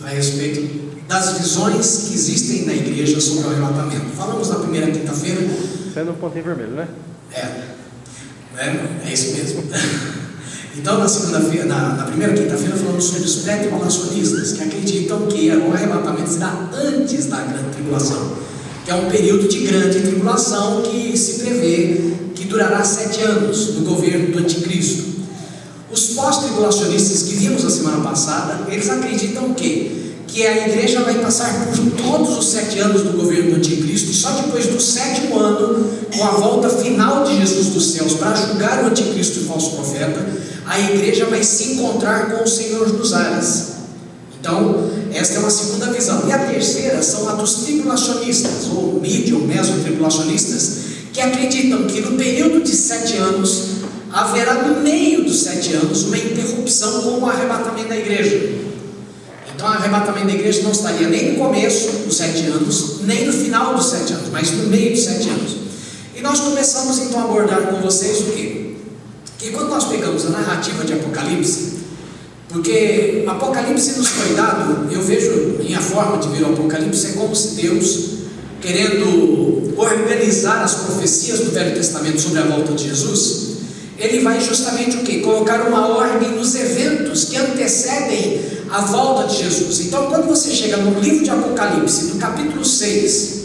a respeito das visões que existem na igreja sobre o arrebatamento. Falamos na primeira quinta-feira. Sendo um pontinho vermelho, né? É isso mesmo. Então, na segunda-feira, na primeira quinta-feira, falamos sobre os pré-tribulacionistas, que acreditam que o arrebatamento será antes da grande tribulação, que é um período de grande tribulação que se prevê que durará 7 anos no governo do anticristo. Os pós-tribulacionistas que vimos a semana passada, eles acreditam que a igreja vai passar por todos os 7 anos do governo do anticristo, e só depois do 7º ano, com a volta final de Jesus dos céus para julgar o anticristo e o falso profeta, a igreja vai se encontrar com o Senhor dos ares. Então, esta é uma segunda visão. E a terceira são a dos tribulacionistas, ou mídio, mesotribulacionistas, que acreditam que no período de 7 anos, haverá no meio dos 7 anos uma interrupção com o arrebatamento da igreja. Então, o arrebatamento da igreja não estaria nem no começo dos 7 anos, nem no final dos 7 anos, mas no meio dos 7 anos. E nós começamos então a abordar com vocês o quê? Que quando nós pegamos a narrativa de Apocalipse, porque Apocalipse nos foi dado, eu vejo, minha forma de ver o Apocalipse é como se Deus, querendo organizar as profecias do Velho Testamento sobre a volta de Jesus, ele vai justamente o quê? Colocar uma ordem nos eventos que antecedem a volta de Jesus. Então, quando você chega no livro de Apocalipse, do capítulo 6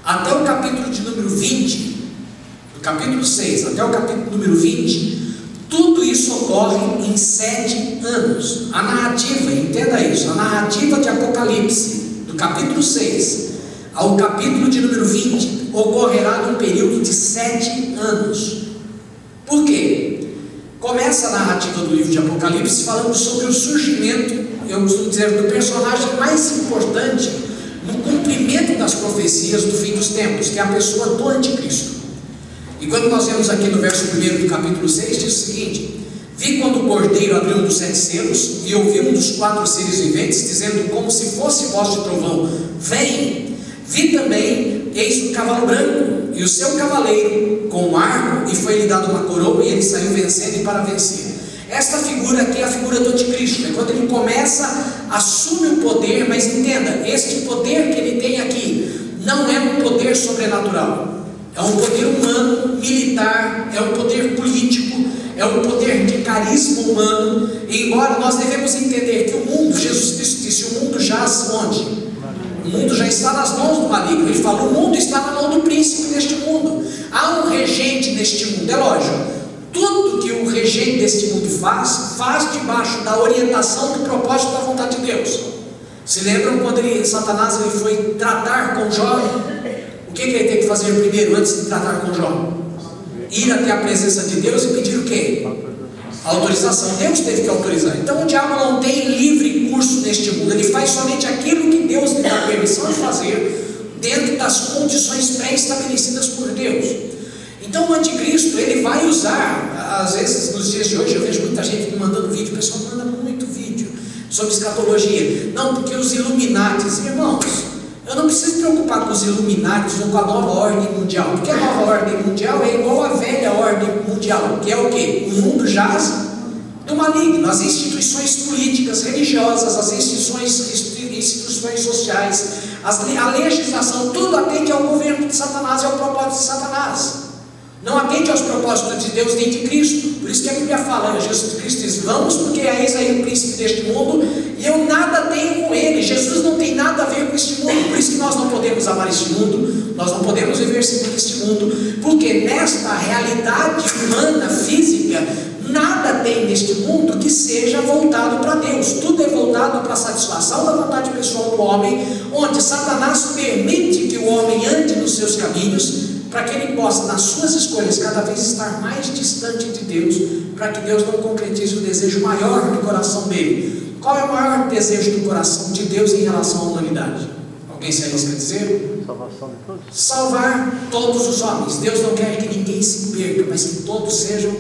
até o capítulo de número 20, do capítulo 6 até o capítulo número 20, tudo isso ocorre em 7 anos. A narrativa, entenda isso, a narrativa de Apocalipse, do capítulo 6 ao capítulo de número 20, ocorrerá num período de 7 anos. Por quê? Começa a narrativa do livro de Apocalipse falando sobre o surgimento, eu costumo dizer, do personagem mais importante no cumprimento das profecias do fim dos tempos, que é a pessoa do anticristo. E quando nós vemos aqui no verso 1 do capítulo 6, diz o seguinte: vi quando o cordeiro abriu um dos 7 selos, e ouvi um dos 4 seres viventes, dizendo como se fosse voz de trovão: vem. Vi também, eis um cavalo branco, e o seu cavaleiro com um arco, e foi-lhe dado uma coroa, e ele saiu vencendo e para vencer. Esta figura aqui é a figura do anticristo, é quando ele começa, assume o poder, mas entenda, este poder que ele tem aqui, não é um poder sobrenatural, é um poder humano, militar, é um poder político, é um poder de carisma humano, embora nós devemos entender que o mundo, Jesus Cristo disse, o mundo jaz onde? O mundo já está nas mãos do maligno. Ele fala, o mundo está na mão do príncipe deste mundo. Há um regente neste mundo, é lógico. Tudo que o regente deste mundo faz debaixo da orientação do propósito da vontade de Deus. Se lembram quando Satanás foi tratar com Jó? O que ele tem que fazer primeiro, antes de tratar com Jó? Ir até a presença de Deus e pedir o quê? Autorização. Deus teve que autorizar. Então o diabo não tem livre curso neste mundo. Ele faz somente aquilo que Deus lhe dá permissão de fazer, dentro das condições pré-estabelecidas por Deus. Então o anticristo, ele vai usar, às vezes nos dias de hoje eu vejo muita gente me mandando vídeo, o pessoal manda muito vídeo sobre escatologia. Não, porque os Illuminatis, irmãos, eu não preciso me preocupar com os Illuminatis ou com a nova ordem mundial, porque a nova ordem mundial é igual à velha ordem mundial, que é o quê? O mundo jaz do maligno. As instituições políticas, religiosas, as instituições sociais, a legislação, tudo atende ao governo de Satanás e ao propósito de Satanás. Não atende aos propósitos de Deus nem de Cristo. Por isso que a Bíblia fala, Jesus Cristo diz, vamos, porque eis aí o príncipe deste mundo, e eu nada tenho com ele. Jesus não tem nada a ver com este mundo. Por isso que nós não podemos amar este mundo, nós não podemos viver segundo este mundo, porque nesta realidade humana, física, nada tem neste mundo que seja voltado para Deus. Tudo é voltado para a satisfação da vontade pessoal do homem, onde Satanás permite que o homem ande nos seus caminhos, para que ele possa, nas suas escolhas, cada vez estar mais distante de Deus, para que Deus não concretize o desejo maior do coração dele. Qual é o maior desejo do coração de Deus em relação à humanidade? Alguém se arrisca a dizer? Salvação de todos. Salvar todos os homens. Deus não quer que ninguém se perca, mas que todos sejam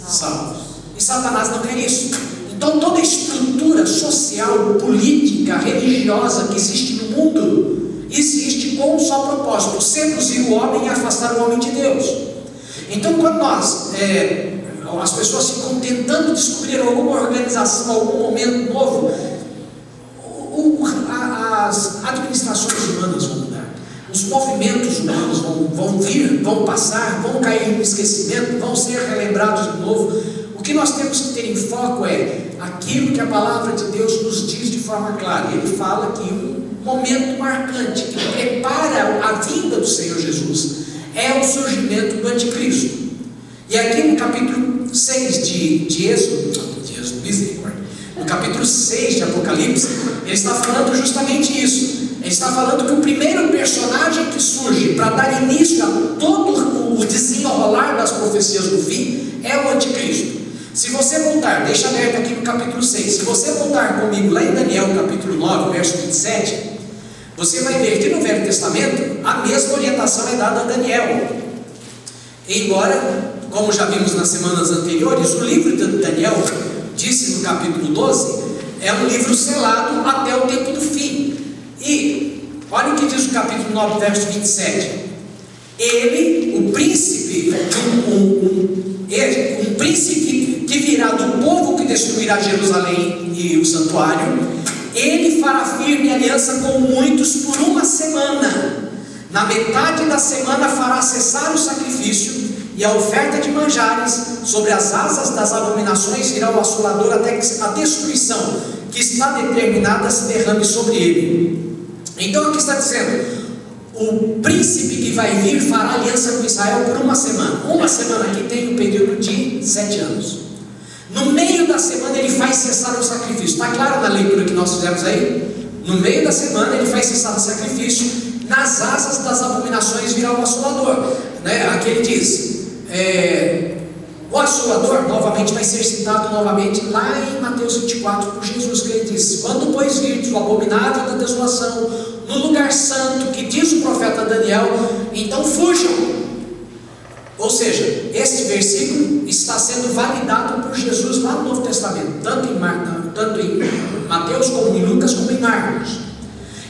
salvos. E Satanás não quer isso. Então toda a estrutura social, política, religiosa que existe no mundo, existe com um só propósito: seduzir o homem e afastar o homem de Deus. Então quando as pessoas ficam tentando descobrir alguma organização, algum momento novo, as administrações humanas vão mudar, os movimentos humanos vão vir, vão passar, vão cair no esquecimento, vão ser relembrados de novo. O que nós temos que ter em foco é aquilo que a palavra de Deus nos diz de forma clara. Ele fala que um momento marcante que prepara a vinda do Senhor Jesus é o surgimento do anticristo. E aqui no capítulo 6 de Êxodo, misericórdia, no capítulo 6 de Apocalipse, ele está falando justamente isso. Ele está falando que o primeiro personagem que surge para dar início a todo o desenrolar das profecias do fim é o anticristo. Se você voltar, deixa aberto aqui no capítulo 6, se você voltar comigo lá em Daniel capítulo 9, verso 27, você vai ver que no Velho Testamento a mesma orientação é dada a Daniel. Embora, como já vimos nas semanas anteriores, o livro de Daniel, disse no capítulo 12, é um livro selado até o tempo do fim. E olha o que diz o capítulo 9, verso 27. Ele, o príncipe, um príncipe que virá do povo que destruirá Jerusalém e o santuário, ele fará firme aliança com muitos por uma semana. Na metade da semana fará cessar o sacrifício e a oferta de manjares. Sobre as asas das abominações virá o assolador, até que a destruição que está determinada se derrame sobre ele. Então aqui está dizendo, o príncipe que vai vir fará aliança com Israel por uma semana. Uma semana aqui tem um período de 7 anos. No meio da semana ele faz cessar o sacrifício. Está claro na leitura que nós fizemos aí? No meio da semana ele faz cessar o sacrifício. Nas asas das abominações virá o assolador, né? Aqui ele diz, o assolador novamente vai ser citado novamente lá em Mateus 24 por Jesus, que ele diz: quando pois virdes o abominável da desolação no lugar santo, que diz o profeta Daniel, então fujam. Ou seja, este versículo está sendo validado por Jesus lá no Novo Testamento, tanto em Mateus como em Lucas como em Marcos.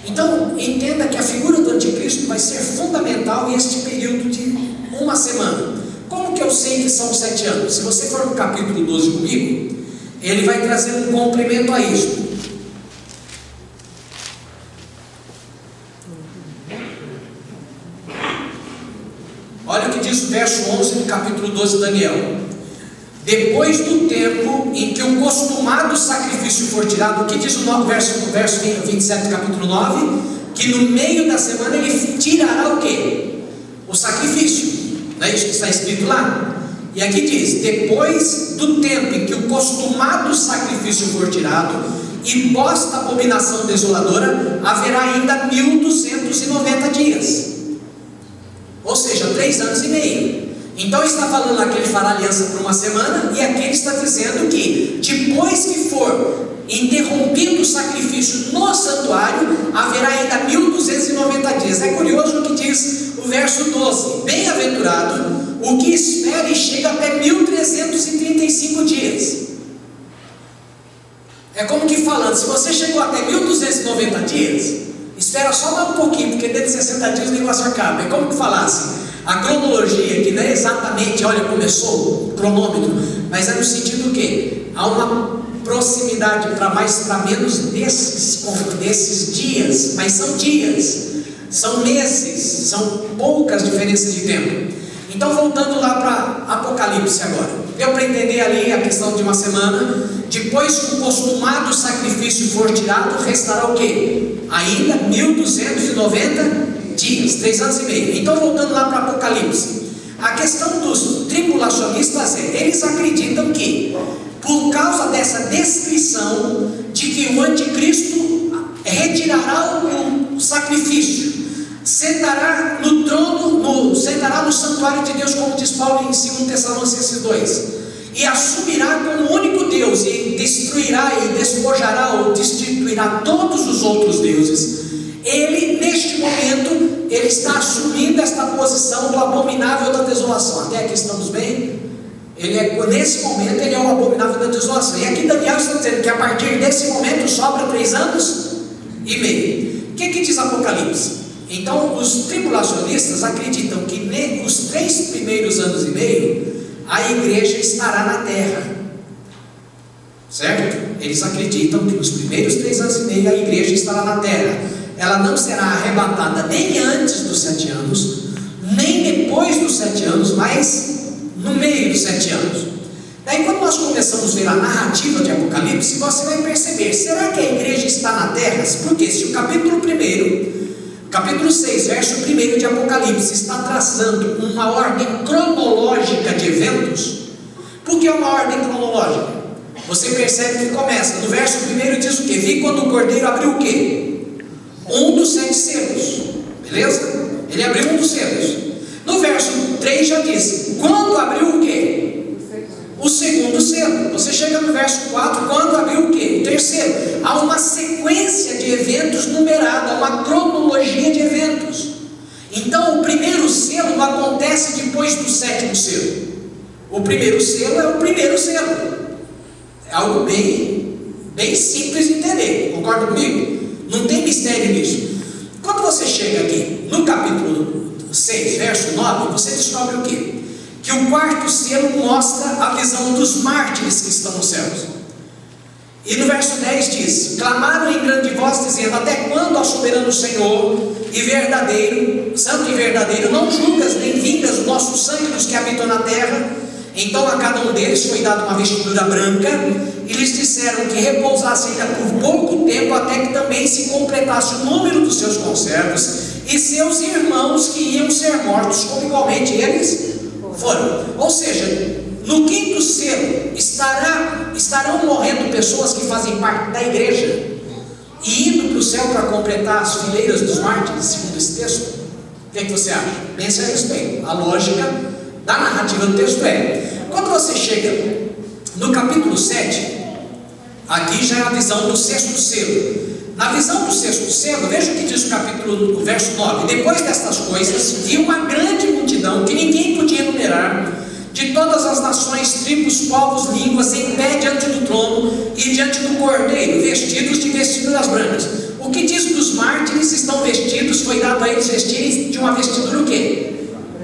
Então entenda que a figura do anticristo vai ser fundamental neste período de uma semana. Como que eu sei que são 7 anos? Se você for no capítulo 12 comigo, ele vai trazer um complemento a isso. Olha o que diz o verso 11 do capítulo 12 de Daniel. Depois do tempo em que o costumado sacrifício for tirado, o que diz o verso 27 do capítulo 9? Que no meio da semana ele tirará o quê? O sacrifício. Não é isso que está escrito lá? E aqui diz: depois do tempo em que o costumado sacrifício for tirado, e posta a abominação desoladora, haverá ainda 1290 dias. Ou seja, 3 anos e meio. Então está falando lá que ele fará aliança por uma semana, e aqui ele está dizendo que depois que for interrompido o sacrifício no santuário, haverá ainda 1290 dias. É curioso o que diz o verso 12: bem-aventurado o que espera e chega até 1335 dias. É como que falando, se você chegou até 1290 dias, espera só mais um pouquinho, porque dentro de 60 dias o negócio acaba. É como que falasse, a cronologia, que não é exatamente, olha, começou o cronômetro, mas é no sentido que há uma proximidade para mais para menos desses dias, mas são dias, são meses, são poucas diferenças de tempo. Então voltando lá para Apocalipse agora, deu para entender ali a questão de uma semana. Depois que o costumado sacrifício for tirado, restará o quê? Ainda 1290 dias, 3 anos e meio. Então voltando lá para Apocalipse, a questão dos tribulacionistas é, eles acreditam que por causa dessa descrição de que o anticristo retirará o sacrifício, sentará no trono, sentará no santuário de Deus, como diz Paulo em 2 Tessalonicenses 2, e assumirá como único Deus, e destruirá e despojará ou destituirá todos os outros deuses. Ele, neste momento, ele está assumindo esta posição do abominável da desolação. Até aqui estamos bem? Nesse momento ele é o abominável da desolação. E aqui Daniel está dizendo que a partir desse momento sobra 3 anos e meio. O que diz Apocalipse? Então os tribulacionistas acreditam que nos 3 primeiros anos e meio a igreja estará na terra, certo? Eles acreditam que nos primeiros 3 anos e meio a igreja estará na terra. ela não será arrebatada nem antes dos 7 anos, nem depois dos 7 anos, mas no meio dos 7 anos. Daí quando nós começamos a ver a narrativa de Apocalipse, você vai perceber, será que a igreja está na terra? Porque se o capítulo 1, capítulo 6, verso 1 de Apocalipse está traçando uma ordem cronológica de eventos, por que é uma ordem cronológica? Você percebe que começa, no verso 1 diz o quê? Vi quando o cordeiro abriu o quê? Um dos 7 selos, beleza? Ele abriu um dos selos. No verso 3 já diz, quando abriu o quê? O segundo selo. Você chega no verso 4, quando abriu o quê? O terceiro. Há uma sequência de eventos numerada, uma cronologia de eventos. Então o primeiro selo não acontece depois do 7º selo. O primeiro selo é o primeiro selo. É algo bem simples de entender, concorda comigo? Não tem mistério nisso. Quando você chega aqui no capítulo 6, verso 9, você descobre o quê? Que o 4º selo mostra a visão dos mártires que estão nos céus. E no verso 10 diz, clamaram em grande voz dizendo, até quando, ó soberano Senhor e verdadeiro, santo e verdadeiro, não julgas nem vingas o nosso sangue dos que habitam na terra? Então a cada um deles foi dada uma vestidura branca, e lhes disseram que repousasse ainda por pouco tempo, até que também se completasse o número dos seus conservos, e seus irmãos que iam ser mortos, como igualmente eles foram. Ou seja, no 5º selo estarão morrendo pessoas que fazem parte da igreja, e indo para o céu para completar as fileiras dos mártires, segundo esse texto. O que você acha? Pense a respeito. A lógica da narrativa do texto é, quando você chega no capítulo 7, aqui já é a visão do 6º selo. Na visão do 6º selo, veja o que diz o verso 9, depois destas coisas, vi uma grande multidão, que ninguém podia enumerar, de todas as nações, tribos, povos, línguas, em pé diante do trono e diante do cordeiro, vestidos de vestiduras brancas. O que diz que os mártires estão vestidos, foi dado a eles vestirem de uma vestidura o quê?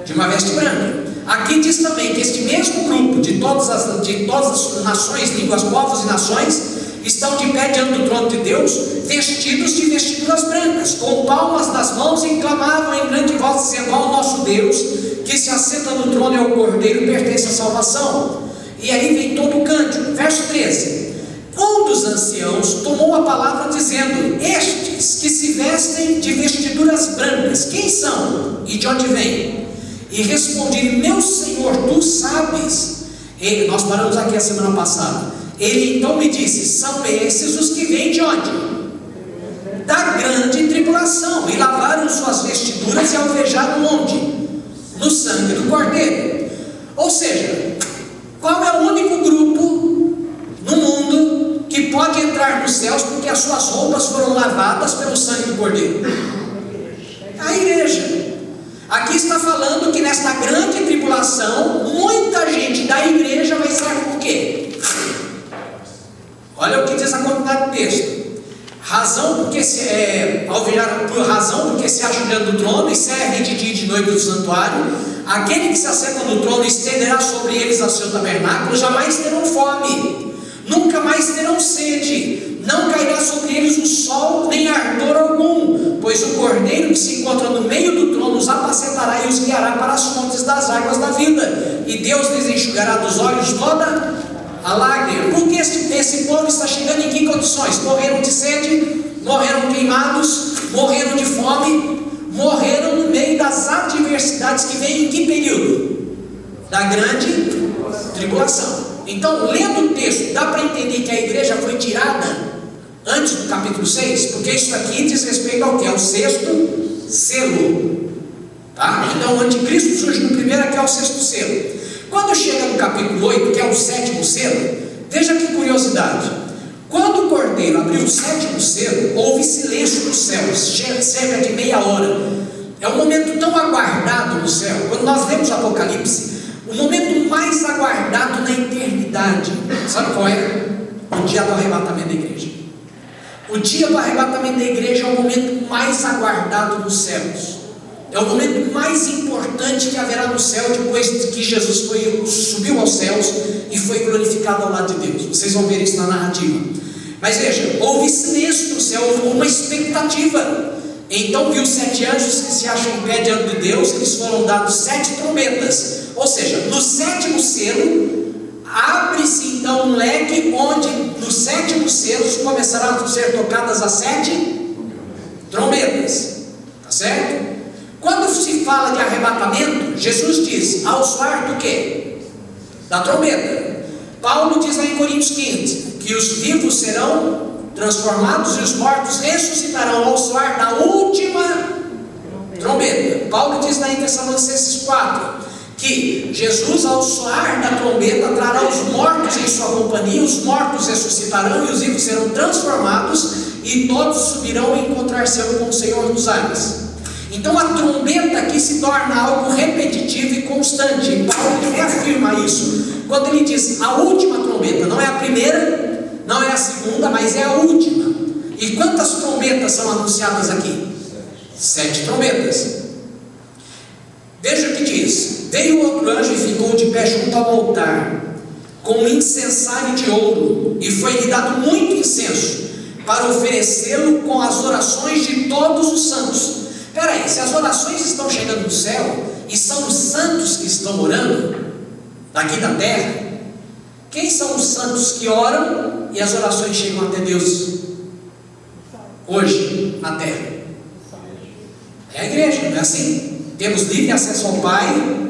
De uma veste branca. Aqui diz também que este mesmo grupo de todas as nações, línguas, povos e nações estão de pé diante do trono de Deus, vestidos de vestiduras brancas, com palmas nas mãos, e clamavam em grande voz, dizendo, ao nosso Deus, que se assenta no trono e ao cordeiro pertence a salvação. E aí vem todo o cântico. Verso 13, um dos anciãos tomou a palavra dizendo, estes que se vestem de vestiduras brancas, quem são e de onde vêm? E respondi, meu Senhor, tu sabes. Nós paramos aqui a semana passada. Ele então me disse, são esses os que vêm de onde? Da grande tribulação, e lavaram suas vestiduras e alvejaram onde? No sangue do cordeiro. Ou seja, qual é o único grupo no mundo que pode entrar nos céus porque as suas roupas foram lavadas pelo sangue do cordeiro? A igreja. Aqui está falando que nesta grande tribulação, muita gente da igreja vai estar com o quê? Olha o que diz a continuidade do texto. Razão porque se acha diante do trono e serve de dia e de noite do santuário. Aquele que se assenta no trono estenderá sobre eles o seu tabernáculo. Jamais terão fome, nunca mais terão sede. Não cairá sobre eles o sol, nem ardor algum, pois o cordeiro que se encontra no meio do trono os apacentará e os guiará para as fontes das águas da vida, e Deus lhes enxugará dos olhos toda a lágrima. Porque esse povo está chegando em que condições? Morreram de sede, morreram queimados, morreram de fome, morreram no meio das adversidades que vêm em que período? Da grande tribulação. Então, lendo o texto, dá para entender que a igreja foi tirada antes do capítulo 6, porque isso aqui diz respeito ao que? Ao 6º selo, tá? Então o anticristo surge no primeiro, que é o 6º selo. Quando chega no capítulo 8, que é o 7º selo, veja que curiosidade, quando o cordeiro abriu o 7º selo, houve silêncio nos céus, cerca de meia hora. É um momento tão aguardado no céu. Quando nós lemos Apocalipse, o momento mais aguardado na eternidade, sabe qual é? O dia do arrebatamento da igreja. O dia do arrebatamento da igreja é o momento mais aguardado nos céus. É o momento mais importante que haverá no céu, depois de que Jesus subiu aos céus e foi glorificado ao lado de Deus. Vocês vão ver isso na narrativa. Mas veja, houve silêncio no céu, houve uma expectativa. Então viu 7 anjos que se acham em pé diante de Deus, que lhes foram dados 7 trombetas. Ou seja, no 7º selo, abre-se então um leque, onde nos 7 selos começarão a ser tocadas as 7 trombetas. Tá certo? Quando se fala de arrebatamento, Jesus diz, ao soar do quê? Da trombeta. Paulo diz lá em Coríntios 15, que os vivos serão transformados e os mortos ressuscitarão ao soar da última trombeta. Paulo diz lá em Tessalonicenses 4, que Jesus ao soar da trombeta trará os mortos em sua companhia, os mortos ressuscitarão e os vivos serão transformados e todos subirão e encontrar-se-ão com o Senhor nos ares. Então a trombeta aqui se torna algo repetitivo e constante, e Paulo reafirma isso quando ele diz a última trombeta. Não é a primeira, não é a segunda, mas é a última. E quantas trombetas são anunciadas aqui? 7 trombetas. Veja o que diz: veio outro anjo e ficou de pé junto ao altar com um incensário de ouro, e foi-lhe dado muito incenso para oferecê-lo com as orações de todos os santos. Espera aí, se as orações estão chegando do céu e são os santos que estão orando daqui da terra, quem são os santos que oram e as orações chegam até Deus hoje na terra? É a igreja, não é assim? Temos livre acesso ao Pai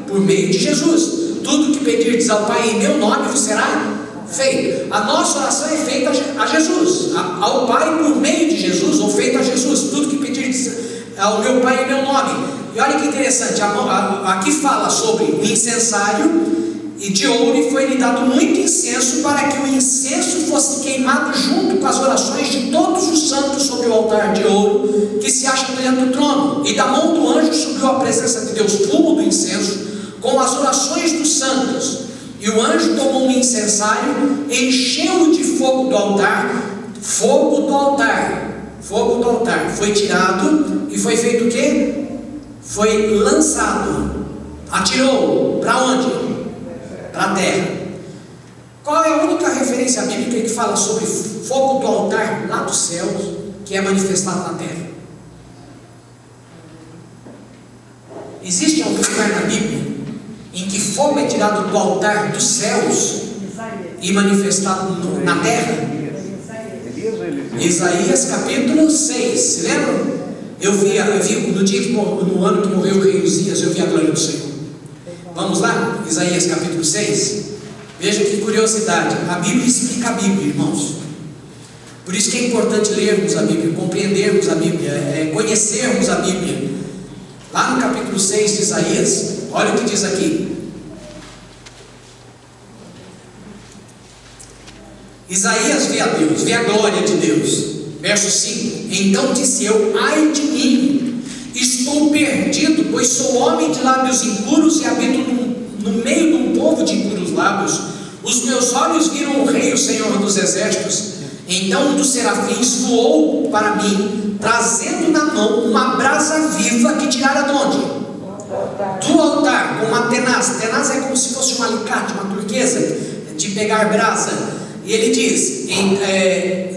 por meio de Jesus. Tudo que pedirdes ao Pai em meu nome vos será feito. A nossa oração é feita a Jesus, ao Pai por meio de Jesus, ou feita a Jesus. Tudo que pedirdes ao meu Pai em meu nome. E olha que interessante, aqui fala sobre o incensário e de ouro, e foi-lhe dado muito incenso para que o incenso fosse queimado junto com as orações de todos os santos sobre o altar de ouro que se acha diante do trono. E da mão do anjo subiu à presença de Deus fumo do incenso com as orações dos santos. E o anjo tomou um incensário, encheu-o de fogo do altar, foi tirado e foi feito o quê? Foi lançado, atirou para onde? Para a terra. Qual é a única referência bíblica que fala sobre fogo do altar lá dos céus, que é manifestado na terra? Existe algum lugar na Bíblia em que fogo é tirado do altar dos céus e manifestado na terra? Isaías capítulo 6, se lembram? Eu vi no ano que morreu o rei Uzias, eu vi a glória do Senhor. Vamos lá? Isaías capítulo 6. Veja que curiosidade, a Bíblia explica a Bíblia, irmãos. Por isso que é importante lermos a Bíblia, compreendermos a Bíblia, conhecermos a Bíblia. Lá no capítulo 6 de Isaías, olha o que diz aqui. Isaías vê a Deus, vê a glória de Deus. Verso 5: então disse eu, ai de mim, estou perdido, pois sou homem de lábios impuros e habito no meio de um povo de impuros lábios. Os meus olhos viram o Rei, o Senhor dos exércitos. Então um dos serafins voou para mim, trazendo na mão uma brasa viva que tirara de onde? Do altar, com uma tenaz. Tenaz é como se fosse um alicate, uma turquesa de pegar brasa. E ele diz,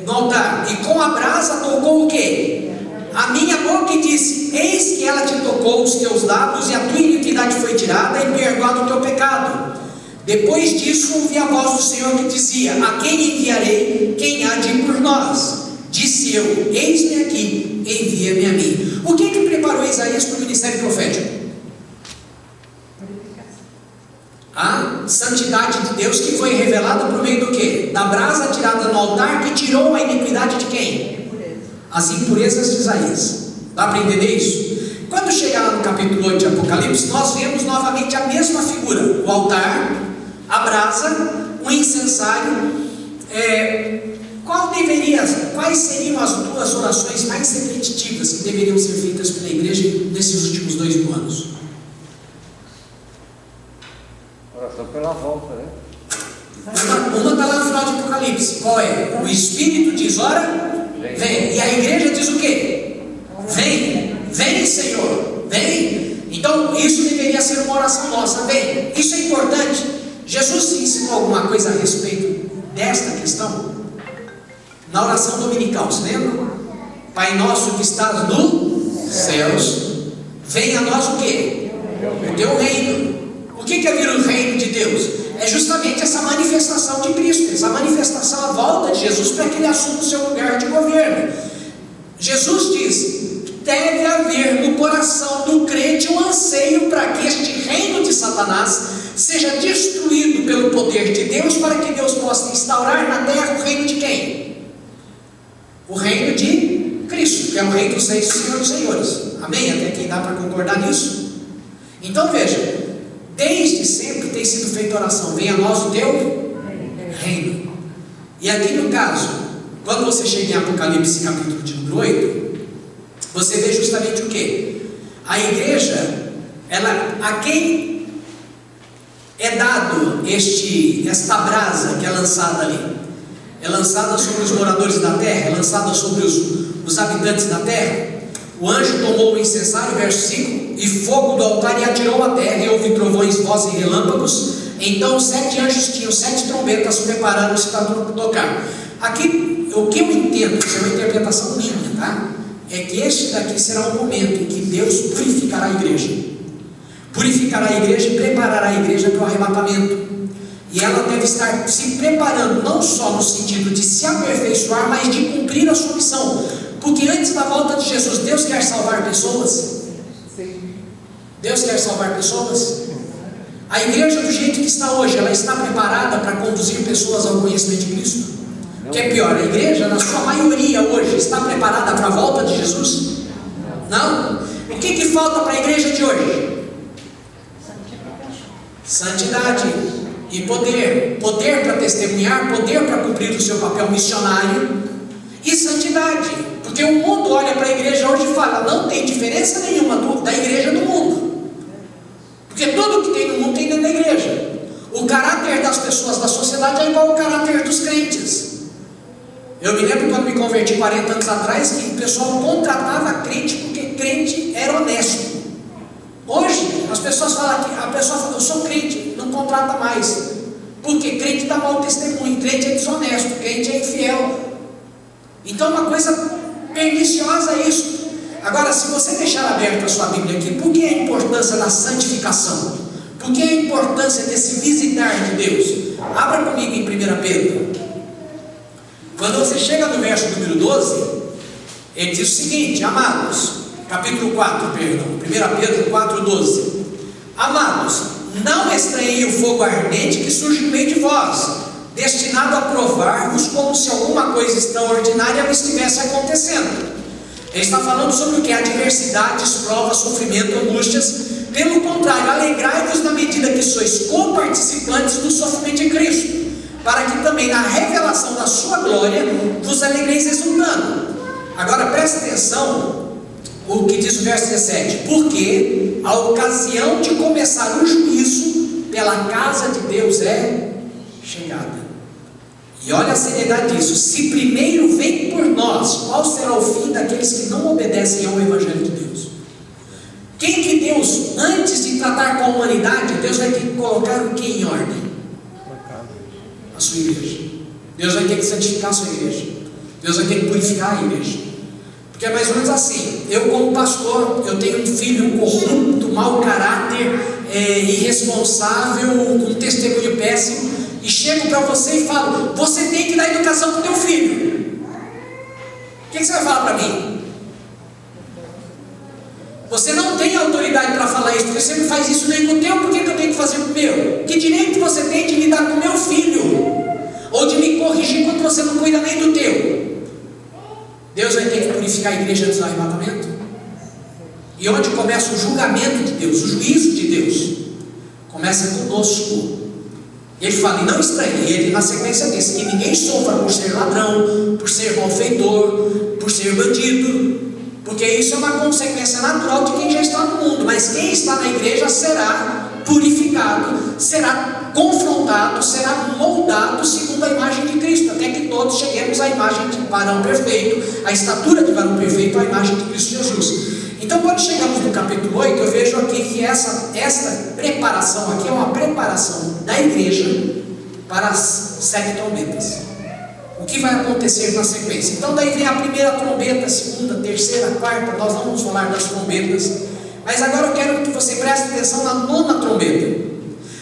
no altar, e com a brasa tocou o quê? A minha boca, e disse, eis que ela te tocou os teus lábios, e a tua iniquidade foi tirada, e perdoado o teu pecado. Depois disso ouvi a voz do Senhor que dizia, a quem enviarei? Quem há de ir por nós? Disse eu, eis-me aqui, envia-me a mim. O que preparou Isaías para o ministério profético? A santidade de Deus, que foi revelada por meio do quê? Da brasa tirada no altar, que tirou a iniquidade de quem? As impurezas de Isaías. Dá para entender isso? Quando chegar lá no capítulo 8 de Apocalipse, nós vemos novamente a mesma figura: o altar, a brasa, o incensário. Quais seriam as duas orações mais repetitivas que deveriam ser feitas pela igreja nesses últimos 2 mil anos? Oração pela volta, né? Uma está lá no final de Apocalipse. Qual é? O Espírito diz, ora, vem. E a igreja diz o quê? Vem, vem Senhor, vem. Então isso deveria ser uma oração nossa, vem. Isso é importante. Jesus ensinou alguma coisa a respeito desta questão? Na oração dominical, se lembra? Pai nosso que estás no céus, venha a nós o quê? O teu reino. O que é vir o reino de Deus? É justamente essa manifestação de Cristo, essa manifestação, a volta de Jesus para que ele assuma o seu lugar de governo. Jesus diz: deve haver no coração do crente um anseio para que este reino de Satanás seja destruído pelo poder de Deus, para que Deus possa instaurar na terra o reino de quem? O reino de Cristo, que é o reino dos reis, Senhor dos senhores. Amém? Até aqui dá para concordar nisso? Então veja, desde sempre tem sido feita oração: venha a nós o teu reino. E aqui no caso, quando você chega em Apocalipse capítulo de número 8, você vê justamente o que? A igreja, a quem é dado esta brasa que é lançada ali? É lançada sobre os moradores da terra? É lançada sobre os habitantes da terra? O anjo tomou o incensário, verso 5, e fogo do altar e atirou à terra, e houve trovões, vozes e relâmpagos. Então os 7 anjos tinham 7 trombetas, preparando-se para tocar. Aqui, o que eu entendo, isso é uma interpretação minha, tá? É que este daqui será o momento em que Deus purificará a igreja. Purificará a igreja e preparará a igreja para o arrebatamento. E ela deve estar se preparando, não só no sentido de se aperfeiçoar, mas de cumprir a sua missão. Porque antes da volta de Jesus, Deus quer salvar pessoas? Sim. Deus quer salvar pessoas? A igreja do jeito que está hoje, ela está preparada para conduzir pessoas ao conhecimento de Cristo? O que é pior, a igreja, na sua maioria hoje, está preparada para a volta de Jesus? Não? O que falta para a igreja de hoje? Santidade e poder. Poder para testemunhar, poder para cumprir o seu papel missionário e santidade. Porque o mundo olha para a igreja hoje e fala: não tem diferença nenhuma da igreja do mundo. Porque tudo que tem no mundo tem dentro da igreja. O caráter das pessoas da sociedade é igual ao caráter dos crentes. Eu me lembro quando me converti 40 anos atrás, que o pessoal contratava crente porque crente era honesto. Hoje as pessoas falam que a pessoa fala: eu sou crente, não contrata mais, porque crente dá mau testemunho, crente é desonesto, crente é infiel. Então é uma coisa perniciosa isso. Agora, se você deixar aberta a sua Bíblia aqui, por que a importância da santificação? Por que a importância desse visitar de Deus? Abra comigo em 1 Pedro. Quando você chega no verso número 12, ele diz o seguinte: amados, capítulo 4, perdão, 1 Pedro 4, 12. Amados, não estranheis o fogo ardente que surge no meio de vós, destinado a provar-vos como se alguma coisa extraordinária estivesse acontecendo. Ele está falando sobre o que? Adversidades, provas, sofrimento, angústias. Pelo contrário, alegrai-vos na medida que sois coparticipantes do sofrimento de Cristo, para que também na revelação da sua glória vos alegreis exultando. Agora preste atenção o que diz o verso 17: porque a ocasião de começar o juízo pela casa de Deus é chegada. E olha a seriedade disso: se primeiro vem por nós, qual será o fim daqueles que não obedecem ao Evangelho de Deus? Quem que Deus, antes de tratar com a humanidade, Deus vai ter que colocar o que em ordem? A sua igreja. Deus vai ter que santificar a sua igreja. Deus vai ter que purificar a igreja. Porque é mais ou menos assim: eu como pastor, eu tenho um filho corrupto, mau caráter, irresponsável, com testemunho péssimo, e chego para você e falo: você tem que dar educação para o teu filho. O que você vai falar para mim? Você não tem autoridade para falar isso, porque você não faz isso nem com o teu, por que eu tenho que fazer com o meu? Que direito você tem de lidar com o meu filho? Ou de me corrigir quando você não cuida nem do teu? Deus vai ter que purificar a igreja antes do arrebatamento? E onde começa o julgamento de Deus, o juízo de Deus? Começa conosco. Ele fala: e não estranhe. E ele na sequência diz que ninguém sofra por ser ladrão, por ser malfeitor, por ser bandido, porque isso é uma consequência natural de quem já está no mundo. Mas quem está na igreja será purificado, será confrontado, será moldado segundo a imagem de Cristo, até que todos cheguemos à imagem de varão perfeito, à estatura de varão perfeito, à imagem de Cristo Jesus. Então, quando chegamos no capítulo 8, eu vejo aqui que esta preparação aqui é uma preparação da igreja para as 7 trombetas. o que vai acontecer na sequência. Então daí vem a primeira trombeta, a segunda, a terceira, a quarta. Nós não vamos falar das trombetas, mas agora eu quero que você preste atenção na nona trombeta.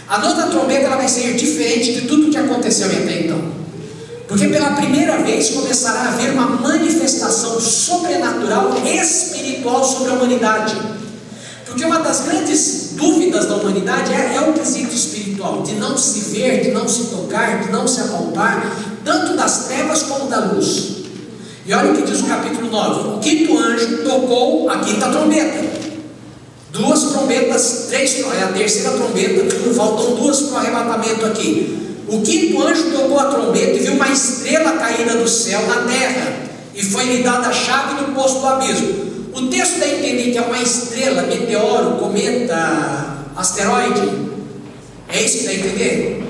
A nona trombeta ela vai ser diferente de tudo o que aconteceu até então, porque pela primeira vez começará a haver uma manifestação sobrenatural espiritual sobre a humanidade. Porque uma das grandes dúvidas da humanidade é o quesito espiritual, de não se ver, de não se tocar, de não se apalpar, tanto das trevas como da luz. E olha o que diz o capítulo 9: o quinto anjo tocou a quinta trombeta. Duas trombetas, é a terceira trombeta, faltam duas para o arrebatamento aqui. O quinto anjo tocou a trombeta e viu uma estrela caída do céu na terra, e foi-lhe dada a chave do poço do abismo. O texto dá a entender que é uma estrela, meteoro, cometa, asteroide. É isso que dá a entender?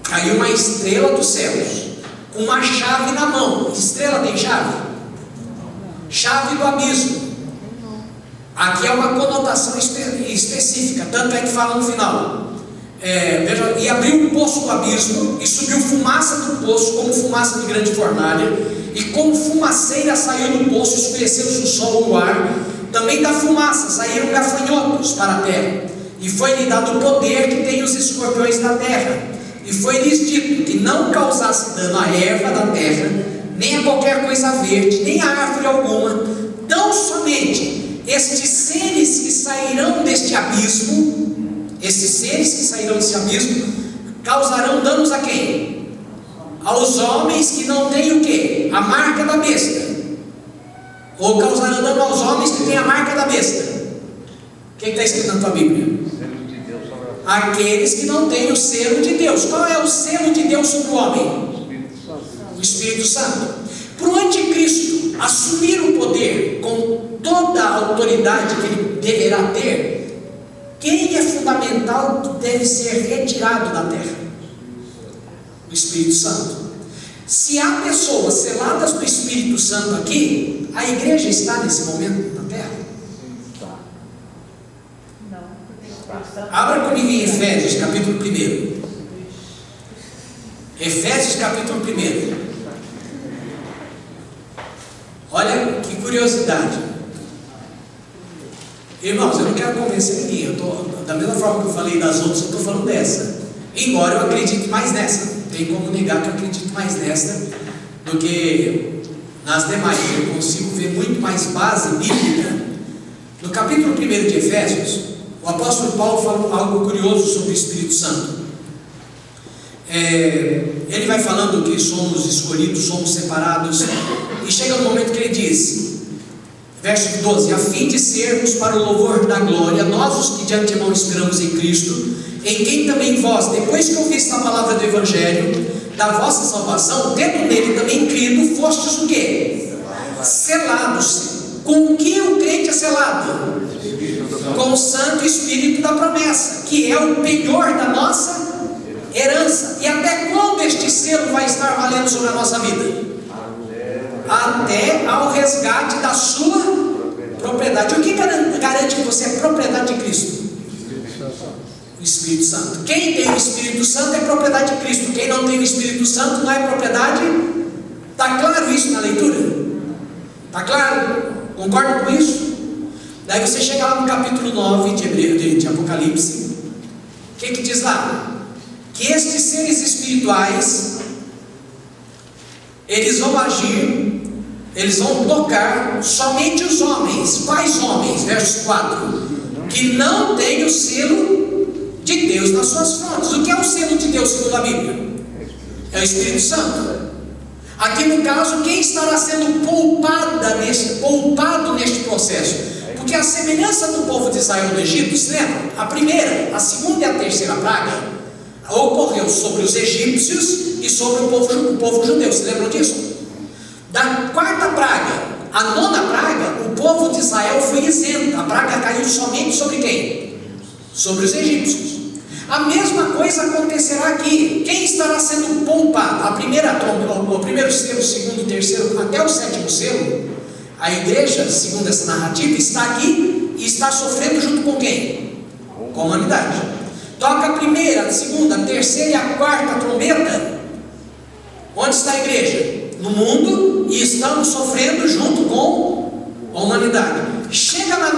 Caiu uma estrela dos céus, com uma chave na mão. Estrela tem chave? Chave do abismo. Aqui é uma conotação específica, tanto é que fala no final. Veja, e abriu o poço do abismo, e subiu fumaça do poço, como fumaça de grande fornalha, e como fumaceira saiu do poço, escureceu-se o sol e o ar. Também da fumaça saíram gafanhotos para a terra, e foi-lhe dado o poder que tem os escorpiões da terra. E foi-lhes dito que não causasse dano à erva da terra, nem a qualquer coisa verde, nem a árvore alguma. Tão somente estes seres que sairão deste abismo, causarão danos a quem? Aos homens que não têm o quê? A marca da besta. Ou causarão dano aos homens que têm a marca da besta. O que está escrito na tua Bíblia? Aqueles que não têm o selo de Deus. Qual é o selo de Deus sobre o homem? O Espírito Santo. Para o anticristo assumir o poder com toda a autoridade que ele deverá ter, quem é fundamental que deve ser retirado da terra? O Espírito Santo. Se há pessoas seladas do Espírito Santo aqui, a igreja está nesse momento na terra? Abra comigo em Efésios capítulo 1. Efésios capítulo 1. Olha que curiosidade. Irmãos, eu não quero convencer ninguém. Da mesma forma que eu falei das outras, eu estou falando dessa. Embora eu acredite mais nessa. Não tem como negar que eu acredito mais nessa do que nas demais. Eu consigo ver muito mais base bíblica. No capítulo 1 de Efésios, o apóstolo Paulo fala algo curioso sobre o Espírito Santo. Ele vai falando que somos escolhidos, somos separados, e chega no momento que ele diz, verso 12: a fim de sermos para o louvor da glória, nós os que de antemão esperamos em Cristo, em quem também vós, depois que ouviste a palavra do Evangelho, da vossa salvação, tendo nele também crido, fostes o quê? Selados. Com o que o crente é selado? Com o Santo Espírito da promessa, que é o penhor da nossa herança. E até quando este selo vai estar valendo sobre a nossa vida? Até ao resgate da sua propriedade. O que garante que você é propriedade de Cristo? O Espírito Santo. Quem tem o Espírito Santo é propriedade de Cristo. Quem não tem o Espírito Santo não é propriedade. Está claro isso na leitura? Está claro? Concorda com isso? Daí você chega lá no capítulo 9 de Apocalipse. O que diz lá? Que estes seres espirituais, eles vão agir, eles vão tocar somente os homens. Quais homens? Verso 4: que não têm o selo de Deus nas suas frontes. O que é o selo de Deus segundo a Bíblia? É o Espírito Santo. Aqui no caso, quem estará sendo poupado neste processo? Porque a semelhança do povo de Israel no Egito, se lembra? A primeira, a segunda e a terceira praga ocorreu sobre os egípcios e sobre o povo judeu. Se lembram disso? Da quarta praga à nona praga, o povo de Israel foi isento. A praga caiu somente sobre quem? Sobre os egípcios. A mesma coisa acontecerá aqui. Quem estará sendo poupado? O primeiro selo, o segundo, o terceiro, até o sétimo selo. A igreja, segundo essa narrativa, está aqui e está sofrendo junto com quem? Com a humanidade. Toca a primeira, a segunda, a terceira e a quarta trombeta. Onde está a igreja? No mundo, e estamos sofrendo junto com a humanidade. Chega na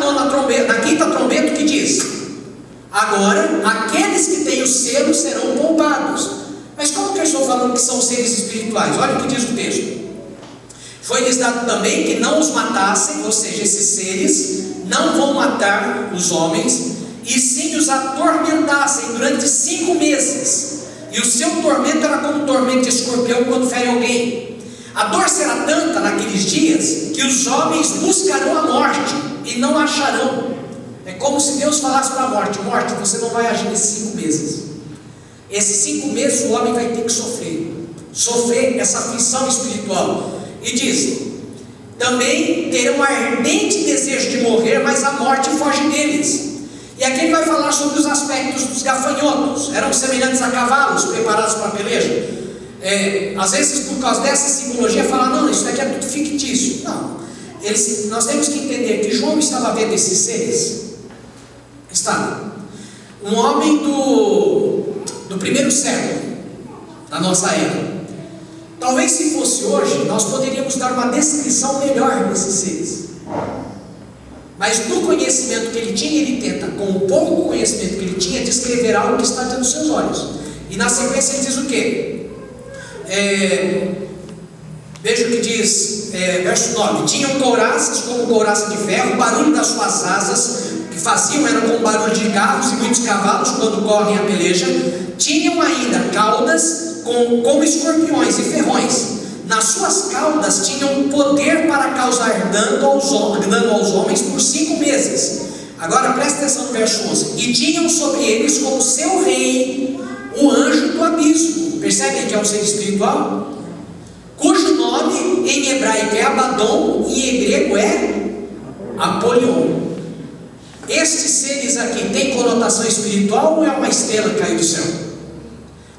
quinta trombeta, o que diz? Agora, aqueles que têm o selo serão poupados. Mas como que eu estou falando que são seres espirituais? Olha o que diz o texto. Foi-lhes dado também que não os matassem, ou seja, esses seres não vão matar os homens, e sim os atormentassem durante 5 meses. E o seu tormento era como o tormento de escorpião quando fere alguém. A dor será tanta naqueles dias que os homens buscarão a morte e não a acharão. É como se Deus falasse para a morte: morte, você não vai agir nesses 5 meses. Esses 5 meses o homem vai ter que sofrer essa aflição espiritual. E diz: também terão ardente desejo de morrer, mas a morte foge deles. E aqui ele vai falar sobre os aspectos dos gafanhotos. Eram semelhantes a cavalos preparados para a peleja. Às vezes, por causa dessa simbologia, fala: não, isso aqui é tudo fictício. Não, nós temos que entender que João estava vendo esses seres. Estava um homem do primeiro século da nossa era. Talvez se fosse hoje, nós poderíamos dar uma descrição melhor desses seres. Mas no conhecimento que ele tinha, ele tenta, com o pouco conhecimento que ele tinha, descrever algo que está diante dos seus olhos. E na sequência ele diz o quê? Veja o que diz, verso 9: tinham couraças como couraça de ferro, o barulho das suas asas que faziam era como barulho de carros e muitos cavalos quando correm a peleja. Tinham ainda caudas como escorpiões e ferrões. Nas suas caudas tinham poder para causar dano aos homens por 5 meses. Agora presta atenção no verso 11: e tinham sobre eles como seu rei o anjo do abismo. Percebem que é um ser espiritual? Cujo nome em hebraico é Abaddon e em grego é Apolion. Estes seres aqui têm conotação espiritual ou é uma estrela que caiu do céu?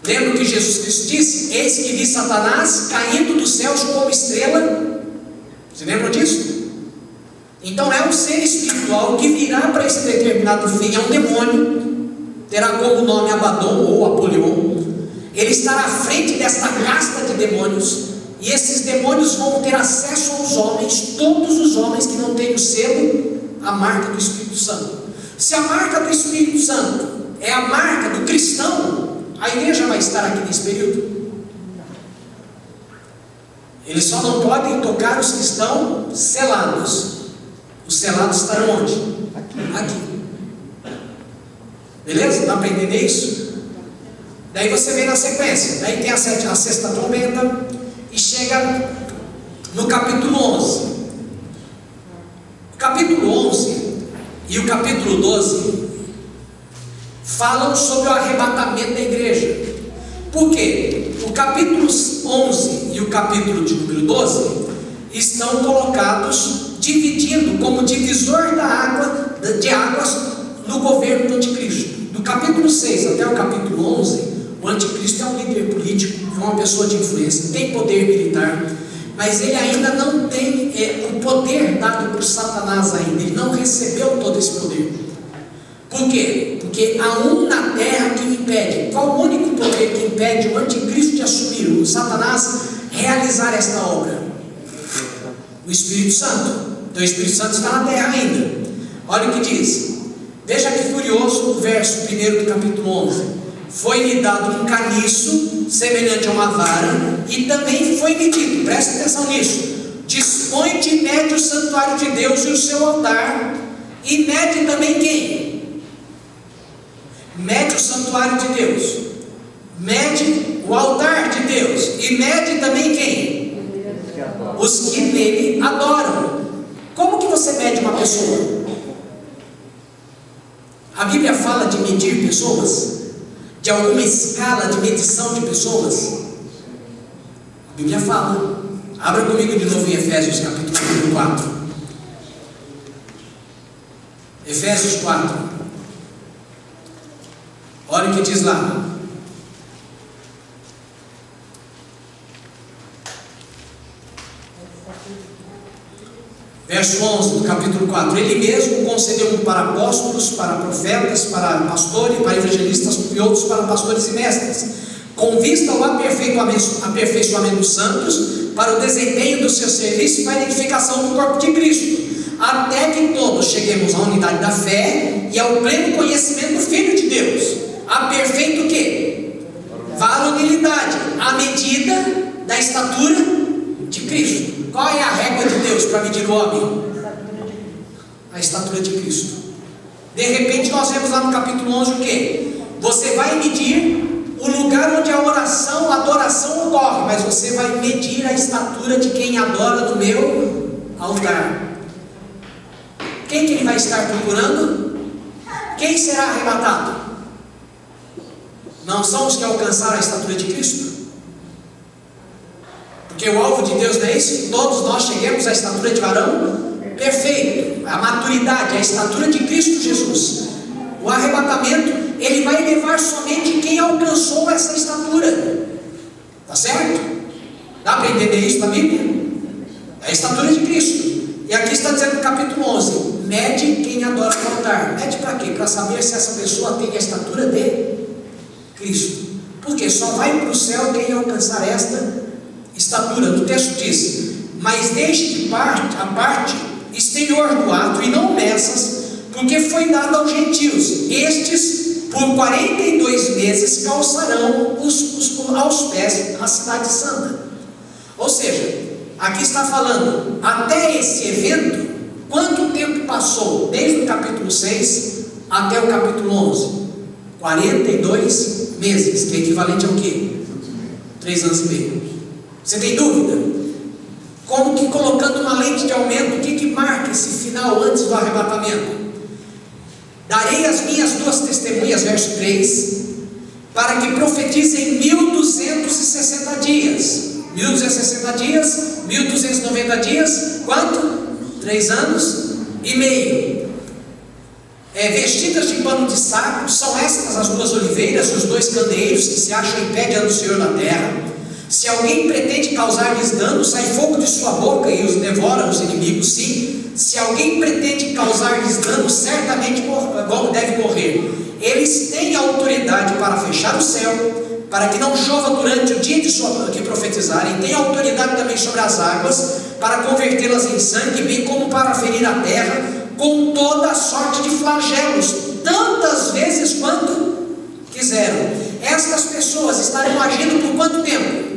Lembra o que Jesus Cristo disse? Eis que vi Satanás caindo dos céus como estrela. Você lembra disso? Então é um ser espiritual que virá para esse determinado fim. É um demônio, terá como nome Abaddon ou Apolion. Ele estará à frente desta casta de demônios, e esses demônios vão ter acesso aos homens, todos os homens que não têm o selo, a marca do Espírito Santo. Se a marca do Espírito Santo é a marca do cristão, a igreja vai estar aqui nesse período. Eles só não podem tocar os que estão selados. Os selados estarão onde? Aqui. Beleza? Dá para entender isso? Daí você vem na sequência. Daí tem a sexta trombeta e chega no capítulo 11. O capítulo 11 e o capítulo 12 falam sobre o arrebatamento da igreja. Por quê? O capítulo 11 e o capítulo de número 12 estão colocados dividindo como divisor de águas no governo do anticristo. Do capítulo 6 até o capítulo 11, o anticristo é um líder político, é uma pessoa de influência, tem poder militar, mas ele ainda não tem o poder dado por Satanás ainda. Ele não recebeu todo esse poder. Por quê? Porque há um na terra que o impede. Qual o único poder que impede o anticristo de assumir, o Satanás, realizar esta obra? O Espírito Santo. Então o Espírito Santo está na terra ainda. Olha o que diz. Veja que curioso o verso 1 do capítulo 11. Foi-lhe dado um caniço semelhante a uma vara, e também foi-lhe dito, presta atenção nisso: dispõe-te e mede o santuário de Deus e o seu altar, e mede também quem? Mede o santuário de Deus, mede o altar de Deus, e mede também quem? Os que nele adoram. Como que você mede uma pessoa? A Bíblia fala de medir pessoas? De alguma escala de medição de pessoas? A Bíblia fala. Abra comigo de novo em Efésios capítulo 4. Efésios 4. Olha o que diz lá. Verso 11 do capítulo 4. Ele mesmo concedeu para apóstolos, para profetas, para pastores, para evangelistas e outros para pastores e mestres, com vista ao aperfeiçoamento dos santos, para o desempenho do seu serviço e para a edificação do corpo de Cristo, até que todos cheguemos à unidade da fé e ao pleno conhecimento do Filho de Deus, a perfeito o quê? Varonilidade, à medida da estatura de Cristo. Qual é a régua de Deus para medir o homem? A estatura de Cristo. De repente nós vemos lá no capítulo 11 o quê? Você vai medir o lugar onde a oração, a adoração ocorre, mas você vai medir a estatura de quem adora no meu altar. Quem que ele vai estar procurando? Quem será arrebatado? Não são os que alcançaram a estatura de Cristo? Porque o alvo de Deus não é isso? Que todos nós cheguemos à estatura de varão perfeito, a maturidade, a estatura de Cristo Jesus. O arrebatamento, ele vai levar somente quem alcançou essa estatura. Tá certo? Dá para entender isso na Bíblia? É a estatura de Cristo. E aqui está dizendo no capítulo 11: mede quem adora no altar. Mede para quê? Para saber se essa pessoa tem a estatura de Cristo. Porque só vai para o céu quem alcançar esta estatura. O texto diz: mas deixe de parte a parte exterior do ato e não meças, porque foi dado aos gentios. Estes por 42 meses calçarão aos pés a cidade santa. Ou seja, aqui está falando, até esse evento, quanto tempo passou desde o capítulo 6 até o capítulo 11? 42 meses, que é equivalente ao quê? 3 anos e meio. Você tem dúvida? Como que, colocando uma lente de aumento, o que marca esse final antes do arrebatamento? Darei as minhas 2 testemunhas, verso 3, para que profetizem 1260 dias. 1260 dias, 1290 dias, quanto? 3 anos e meio. Vestidas de pano de saco, são estas as 2 oliveiras, os 2 candeeiros que se acham em pé diante do Senhor na terra. Se alguém pretende causar-lhes dano, sai fogo de sua boca e os devora os inimigos. Sim, se alguém pretende causar-lhes dano, certamente deve morrer. Eles têm autoridade para fechar o céu, para que não chova durante o dia que profetizarem. Tem autoridade também sobre as águas, para convertê-las em sangue, bem como para ferir a terra com toda a sorte de flagelos, tantas vezes quanto quiseram. Estas pessoas estarão agindo por quanto tempo?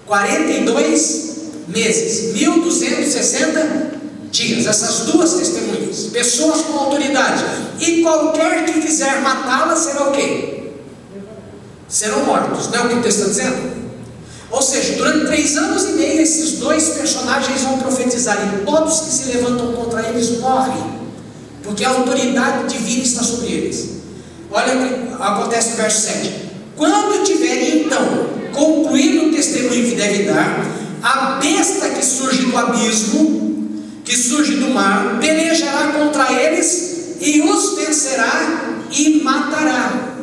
42 meses, 1260 dias. Essas 2 testemunhas, pessoas com autoridade, e qualquer que quiser matá-las será o quê? Serão mortos, não é o que o texto está dizendo? Ou seja, durante 3 anos e meio esses 2 personagens vão profetizar, e todos que se levantam contra eles morrem, porque a autoridade divina está sobre eles. Olha o que acontece no verso 7: quando tiverem então concluído o testemunho que deve dar, a besta que surge do abismo, que surge do mar, pelejará contra eles e os vencerá e matará.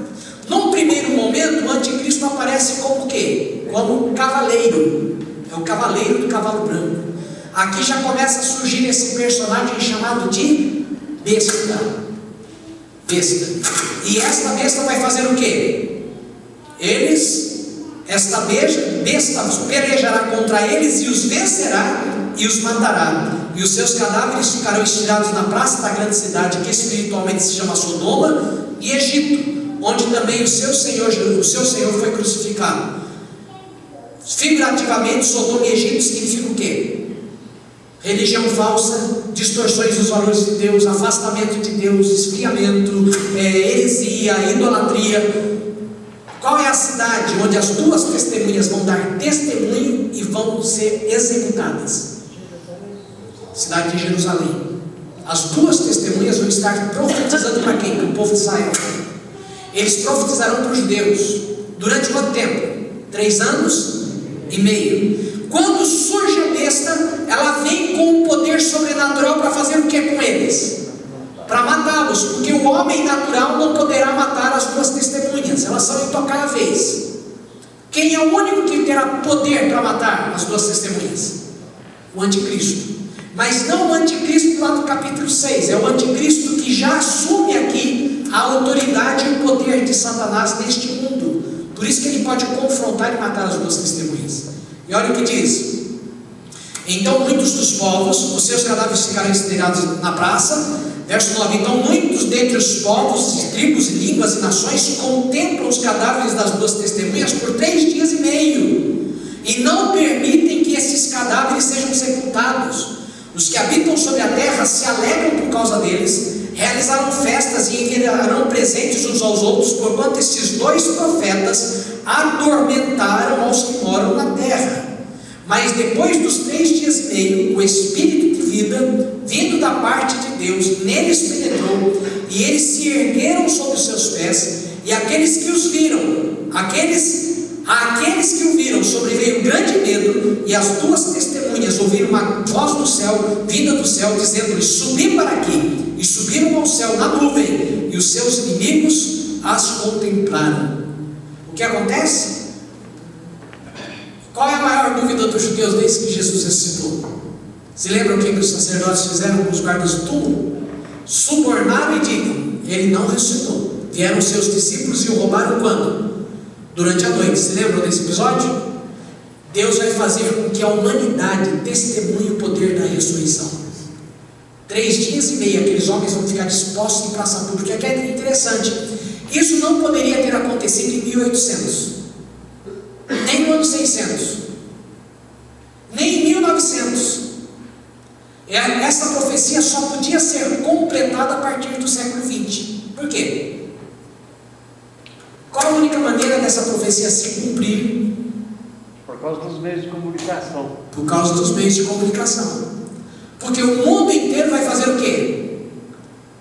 Num primeiro momento, o anticristo aparece como o quê? Como um cavaleiro. É o cavaleiro do cavalo branco. Aqui já começa a surgir esse personagem chamado de besta. Besta. E esta besta vai fazer o quê? Esta besta pelejará contra eles e os vencerá e os matará. E os seus cadáveres ficarão estirados na praça da grande cidade, que espiritualmente se chama Sodoma e Egito, onde também o seu Senhor foi crucificado. Figurativamente, Sodoma e Egito significa o quê? Religião falsa, distorções dos valores de Deus, afastamento de Deus, esfriamento, heresia, idolatria. Qual é a cidade onde as 2 testemunhas vão dar testemunho e vão ser executadas? Cidade de Jerusalém. As 2 testemunhas vão estar profetizando para quem? Para o povo de Israel. Eles profetizarão para os judeus. Durante quanto tempo? 3 anos e meio. Quando surge a besta, ela vem com um poder sobrenatural para fazer o que com eles? Para matá-los, porque o homem natural não poderá matar as 2 testemunhas, elas são intocáveis. Quem é o único que terá poder para matar as 2 testemunhas? O anticristo. Mas não o anticristo lá do capítulo 6, é o anticristo que já assume aqui a autoridade e o poder de Satanás neste mundo. Por isso que ele pode confrontar e matar as duas testemunhas. E olha o que diz: então muitos dos povos, os seus cadáveres ficaram estirados na praça. Verso 9: então muitos dentre os povos, tribos, línguas e nações contemplam os cadáveres das duas testemunhas por 3 dias e meio, e não permitem que esses cadáveres sejam sepultados. Os que habitam sobre a terra se alegram por causa deles, realizaram festas e enviarão presentes uns aos outros, porquanto estes 2 profetas atormentaram aos que moram na terra. Mas depois dos 3 dias e meio, o Espírito de vida, vindo da parte de Deus, neles penetrou, e eles se ergueram sobre os seus pés, e aqueles que os viram, aqueles que o viram, sobreveio um grande medo, e as duas testemunhas ouviram uma voz do céu, vinda do céu, dizendo-lhes: subi para aqui. E subiram ao céu na nuvem, e os seus inimigos as contemplaram. O que acontece? Qual é a maior dúvida dos judeus desde que Jesus ressuscitou? Se lembram o que os sacerdotes fizeram com os guardas do túmulo? Subornaram e digam: ele não ressuscitou. Vieram seus discípulos e o roubaram quando? Durante a noite. Se lembram desse episódio? Deus vai fazer com que a humanidade testemunhe o poder da ressurreição. 3 dias e meio aqueles homens vão ficar dispostos em praça pública. Que é interessante, isso não poderia ter acontecido em 1800, nem no ano 600, nem em 1900. Essa profecia só podia ser completada a partir do século 20. Por quê? Qual a única maneira dessa profecia se cumprir? Por causa dos meios de comunicação. Por causa dos meios de comunicação. Porque o mundo inteiro vai fazer o quê?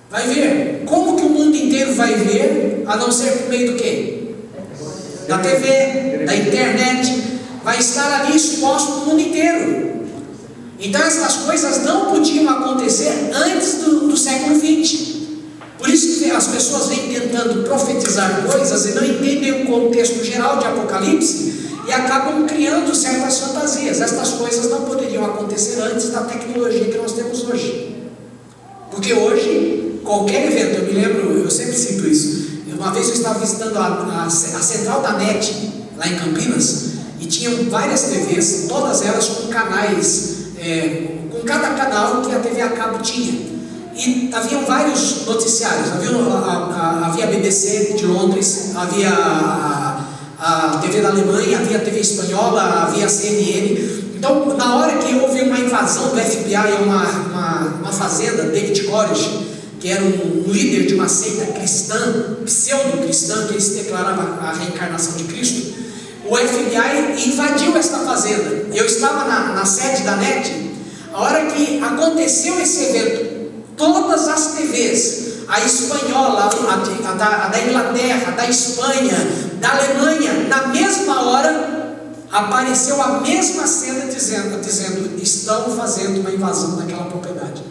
Vai ver. Como que o mundo inteiro vai ver, a não ser por meio do quê? Da TV, da internet. Vai estar ali exposto no mundo inteiro. Então essas coisas não podiam acontecer antes do século 20. Por isso que as pessoas vêm tentando profetizar coisas e não entendem o contexto geral de Apocalipse e acabam criando certas fantasias. Estas coisas não poderiam acontecer antes da tecnologia que nós temos hoje. Porque hoje, qualquer evento, eu me lembro, eu sempre cito isso. Uma vez eu estava visitando a central da NET, lá em Campinas, e tinham várias TVs, todas elas com canais, com cada canal que a TV a cabo tinha. E haviam vários noticiários, havia a BBC de Londres, havia a TV da Alemanha, havia a TV espanhola, havia a CNN. Então, na hora que houve uma invasão do FBI a uma fazenda, David Koresh, que era um líder de uma seita cristã, pseudo-cristã, que ele se declarava a reencarnação de Cristo, o FBI invadiu esta fazenda. Eu estava na sede da NET. A hora que aconteceu esse evento, todas as TVs, a espanhola, a da Inglaterra, da Espanha, da Alemanha, na mesma hora, apareceu a mesma cena dizendo: estão fazendo uma invasão daquela propriedade.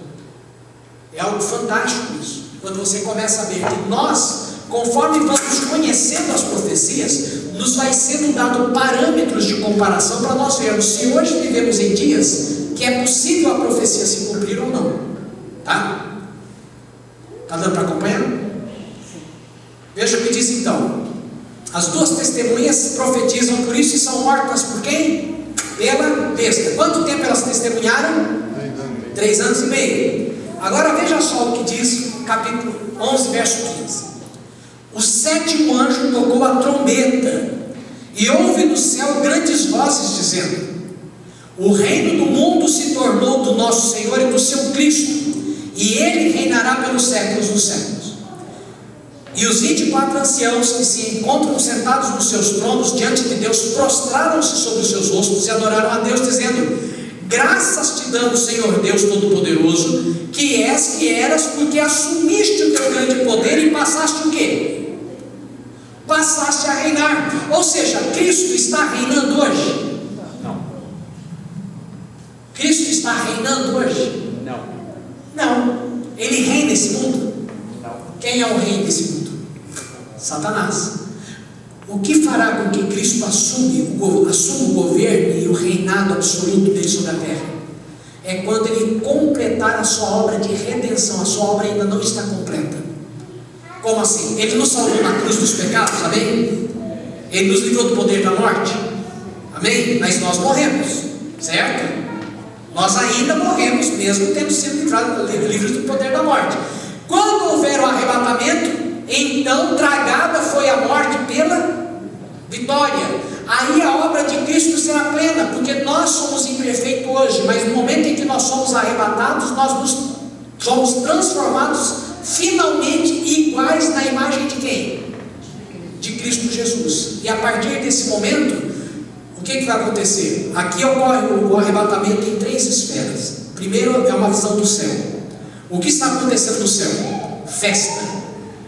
É algo fantástico isso, quando você começa a ver que nós, conforme vamos conhecendo as profecias, nos vai sendo dado parâmetros de comparação para nós vermos se hoje vivemos em dias que é possível a profecia se cumprir ou não. Tá? Está dando para acompanhar? Veja o que diz então: as duas testemunhas profetizam por isso e são mortas por quem? Pela besta. Quanto tempo elas testemunharam? 3 anos e meio. Agora veja só o que diz capítulo 11, verso 15. O 7º anjo tocou a trombeta, e houve no céu grandes vozes dizendo: o reino do mundo se tornou do nosso Senhor e do seu Cristo, e ele reinará pelos séculos dos séculos. E os 24 anciãos que se encontram sentados nos seus tronos diante de Deus prostraram-se sobre os seus rostos e adoraram a Deus, dizendo: graças te damos, Senhor Deus Todo-Poderoso, que és, que eras, porque assumiste o teu grande poder e passaste o quê? Passaste a reinar. Ou seja, Cristo está reinando hoje? Não. Cristo está reinando hoje? Não. Não. Ele reina nesse mundo? Não. Quem é o rei desse mundo? Satanás. O que fará com que Cristo assuma o governo e o reinado absoluto dele sobre a terra? É quando ele completar a sua obra de redenção. A sua obra ainda não está completa. Como assim? Ele nos salvou na cruz dos pecados, amém? Ele nos livrou do poder da morte. Amém? Mas nós morremos, certo? Nós ainda morremos, mesmo tendo sido livres do poder da morte. Quando houver o arrebatamento, então tragada foi a morte pela vitória. Aí a obra de Cristo será plena, porque nós somos imperfeitos hoje, mas no momento em que nós somos arrebatados, nós somos transformados finalmente iguais na imagem de quem? De Cristo Jesus. E a partir desse momento, o que vai acontecer? Aqui ocorre o arrebatamento em 3 esferas. Primeiro é uma visão do céu. O que está acontecendo no céu? Festa.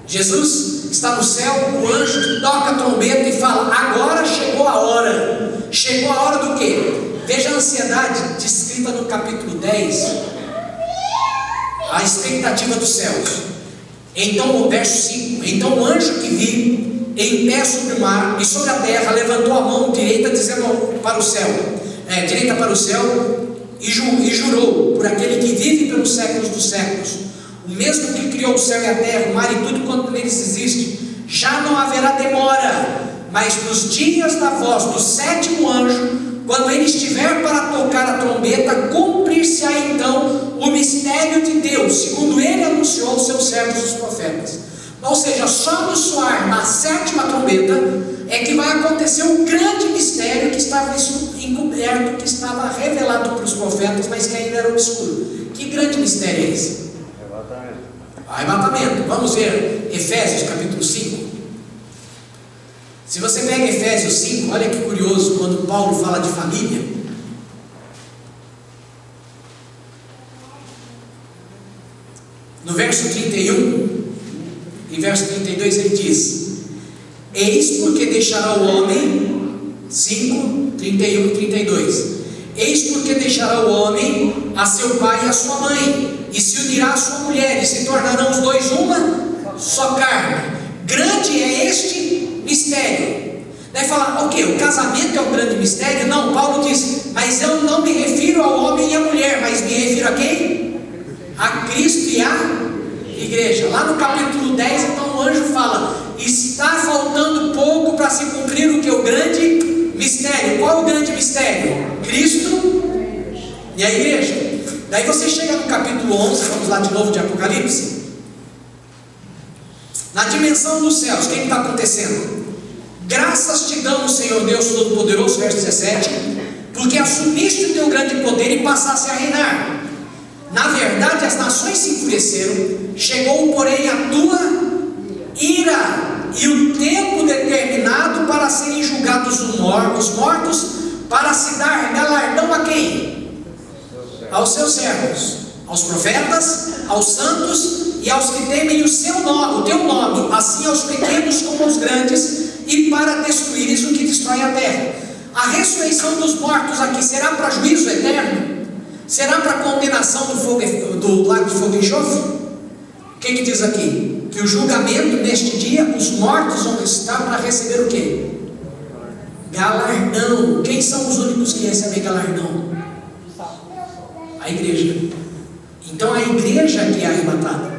Jesus está no céu, o anjo toca a trombeta e fala: agora chegou a hora. Chegou a hora do quê? Veja a ansiedade descrita no capítulo 10. A expectativa dos céus. Então, o verso 5: então o anjo que vi em pé sobre o mar e sobre a terra levantou a mão direita dizendo para o céu, direita para o céu, e jurou por aquele que vive pelos séculos dos séculos, o mesmo que criou o céu e a terra, o mar e tudo quanto neles existe: já não haverá demora, mas nos dias da voz do 7º anjo, quando ele estiver para tocar a trombeta, cumprir-se-á então o mistério de Deus, segundo ele anunciou aos seus servos os profetas. Ou seja, só no soar na 7ª trombeta é que vai acontecer um grande mistério que estava encoberto, que estava revelado para os profetas, mas que ainda era obscuro. Que grande mistério é esse? Arrebatamento. Vamos ver Efésios capítulo 5. Se você pega Efésios 5, olha que curioso, quando Paulo fala de família. No verso 31 e verso 32 ele diz: eis porque deixará o homem, 5, 31 e 32, eis porque deixará o homem a seu pai e a sua mãe, e se unirá à sua mulher, e se tornarão os dois uma só carne. Grande é este mistério. Daí fala, ok, o casamento é um grande mistério? Não, Paulo diz, mas eu não me refiro ao homem e à mulher, mas me refiro a quem? A Cristo e a igreja. Lá no capítulo 10, então o anjo fala: está faltando pouco para se cumprir o que? O grande mistério. Qual é o grande mistério? Cristo e a igreja. Daí você chega no capítulo 11, vamos lá de novo de Apocalipse. Na dimensão dos céus, o que está acontecendo? Graças te damos, Senhor Deus Todo-Poderoso, verso 17, porque assumiste o teu grande poder e passaste a reinar. Na verdade, as nações se enfureceram, chegou, porém, a tua ira e o tempo determinado para serem julgados os mortos, para se dar galardão a quem? Aos seus servos, aos profetas, aos santos e aos que temem o teu nome, assim aos pequenos como aos grandes, e para destruires o que destrói a terra. A ressurreição dos mortos aqui será para juízo eterno? Será para condenação do lago de fogo e enxofre? O que diz aqui? Que o julgamento neste dia, os mortos vão estar para receber o quê? Galardão. Quem são os únicos que recebem galardão? A igreja. Então a igreja que é arrebatada.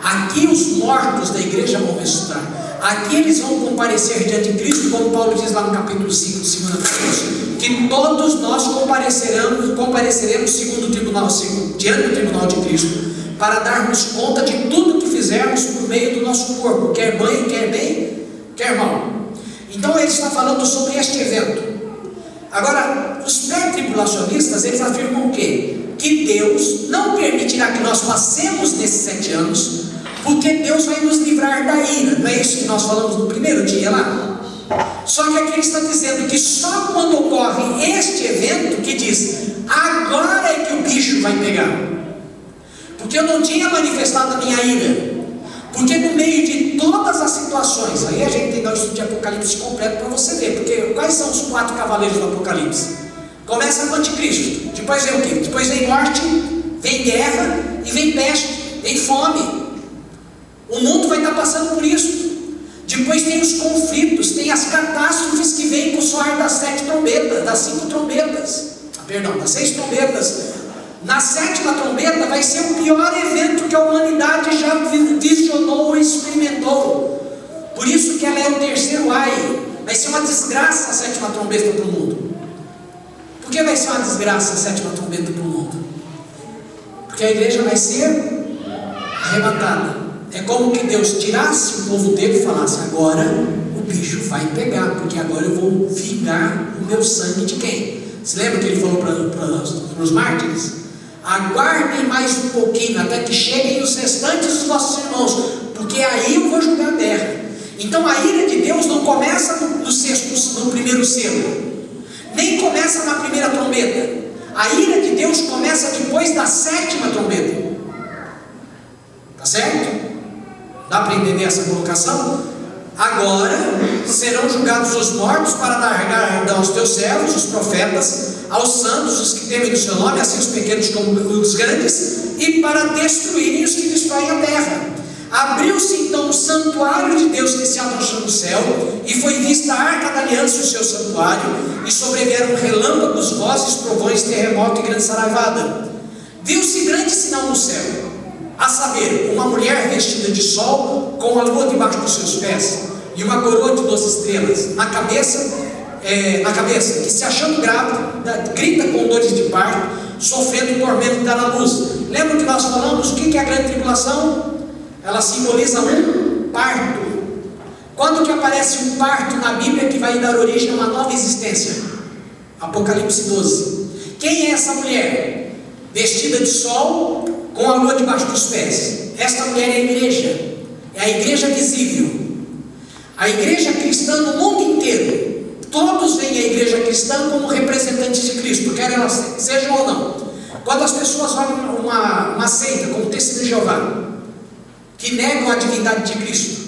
Aqui os mortos da igreja vão ressuscitar. Aqui eles vão comparecer diante de Cristo, como Paulo diz lá no capítulo 5, 2 Coríntios, que todos nós compareceremos diante do tribunal de Cristo, para darmos conta de tudo que fizermos por meio do nosso corpo, quer bem, quer mal. Então ele está falando sobre este evento. Agora, os pré-tribulacionistas, eles afirmam o quê? Que Deus não permitirá que nós passemos nesses 7 anos, porque Deus vai nos livrar da ira. Não é isso que nós falamos no primeiro dia lá? Só que aqui ele está dizendo que só quando ocorre este evento, que diz, agora é que o bicho vai pegar, porque eu não tinha manifestado a minha ira, porque no meio de todas as situações, aí a gente tem que dar um estudo de Apocalipse completo para você ver, porque quais são os 4 cavaleiros do Apocalipse? Começa com o anticristo, depois vem o quê? Depois vem morte, vem guerra e vem peste, vem fome. O mundo vai estar passando por isso. Depois tem os conflitos, tem as catástrofes que vêm com o soar das 7 trombetas, das 5 trombetas, das 6 trombetas. Na 7ª trombeta vai ser o pior evento que a humanidade já visionou ou experimentou. Por isso que ela é o terceiro ai. vai ser uma desgraça a sétima trombeta para o mundo. Por que vai ser uma desgraça a sétima trombeta para o mundo? Porque a igreja vai ser arrebatada. É como que Deus tirasse o povo dele e falasse: agora o bicho vai pegar, porque agora eu vou vingar o meu sangue de quem? Você lembra que ele falou para os mártires? Aguardem mais um pouquinho, até que cheguem os restantes dos vossos irmãos, porque aí eu vou julgar a terra. Então a ira de Deus não começa no primeiro selo, nem começa na primeira trombeta. A ira de Deus começa depois da sétima trombeta. Tá certo? Dá para entender essa colocação? Agora serão julgados os mortos para dar guardão aos teus servos, os profetas, aos santos, os que temem o seu nome, assim os pequenos como os grandes, e para destruírem os que destroem a terra. Abriu-se então o santuário de Deus que se abaixou no céu, e foi vista a arca da aliança no seu santuário, e sobrevieram relâmpagos, vozes, trovões, terremoto e grande saraivada. Viu-se grande sinal no céu, a saber, uma mulher vestida de sol, com a lua debaixo dos seus pés, e uma coroa de 12 estrelas, na cabeça, que se achando grávida, grita com dores de parto, sofrendo o tormento de dar à luz. Lembra que nós falamos o que é a grande tribulação? Ela simboliza um parto. Quando que aparece um parto na Bíblia que vai dar origem a uma nova existência? Apocalipse 12. Quem é essa mulher? Vestida de sol, com a lua debaixo dos pés. Esta mulher é a igreja. É a igreja visível. A igreja cristã no mundo inteiro. Todos veem a igreja cristã como representantes de Cristo, quer elas sejam ou não. Quando as pessoas olham uma seita como Testemunho de Jeová, que negam a divindade de Cristo,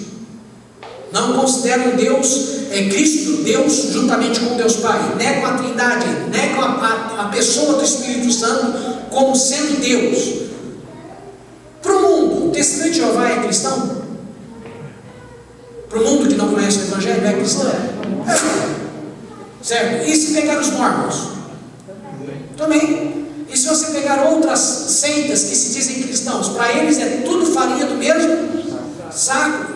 não consideram Deus, Cristo Deus juntamente com Deus Pai, negam a Trindade, negam a pessoa do Espírito Santo como sendo Deus. Para o mundo, o Testemunho de Jeová é cristão? Para o mundo que não conhece o Evangelho, é cristão? Certo? E se pegar os mormons? Também. E se você pegar outras seitas que se dizem cristãos, para eles é tudo farinha do mesmo saco.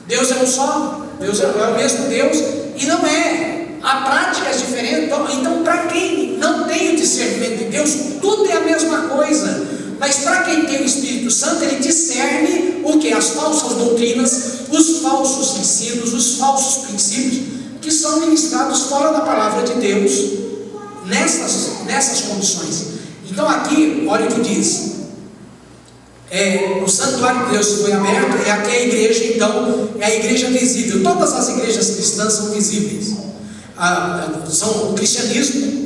Deus é um só, Deus é o mesmo Deus, e não é. A prática é diferente. Então para quem não tem o discernimento de Deus, tudo é a mesma coisa. Mas para quem tem o Espírito Santo, ele discerne o que? As falsas doutrinas, os falsos ensinos, os falsos princípios, que são ministrados fora da palavra de Deus, nessas condições. Então aqui, olha o que diz. O santuário de Deus foi aberto, aqui a igreja, então, é a igreja visível. Todas as igrejas cristãs são visíveis. O cristianismo,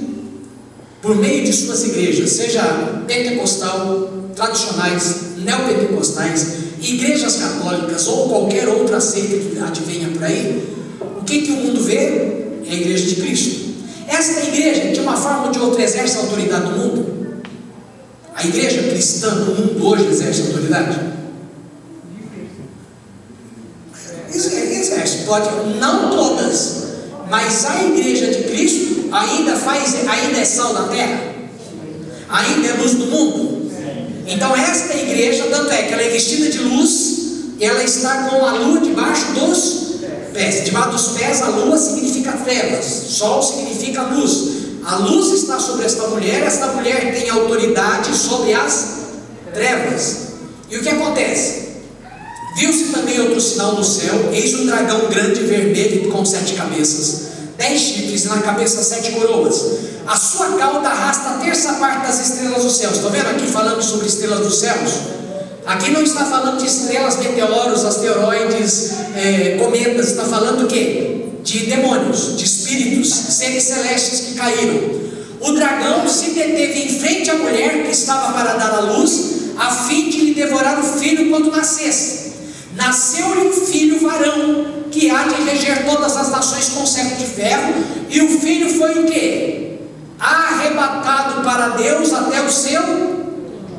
por meio de suas igrejas, seja pentecostal, tradicionais, neopentecostais, igrejas católicas ou qualquer outra seita que advenha por aí, o que o mundo vê? É a igreja de Cristo. Esta igreja, de uma forma ou de outra, exerce a autoridade no mundo? A igreja cristã no mundo hoje exerce a autoridade? Exerce, pode, não todas, mas a igreja de Cristo ainda é sal da terra? Ainda é luz do mundo? Então esta igreja, tanto é que ela é vestida de luz, ela está com a lua debaixo dos pés. Debaixo dos pés a lua significa trevas, sol significa luz. A luz está sobre esta mulher tem autoridade sobre as trevas. E o que acontece? Viu-se também outro sinal no céu, eis um dragão grande vermelho com 7 cabeças, 10 chifres e na cabeça 7 coroas. A sua cauda arrasta a terça parte das estrelas dos céus. Estão vendo aqui falando sobre estrelas dos céus? Aqui não está falando de estrelas, meteoros, asteroides, cometas. Está falando o quê? De demônios, de espíritos, seres celestes que caíram. O dragão se deteve em frente à mulher que estava para dar à luz, a fim de lhe devorar o filho quando nascesse. Nasceu-lhe um filho varão, que há de reger todas as nações com cetro de ferro, e o filho foi o quê? Arrebatado para Deus até o seu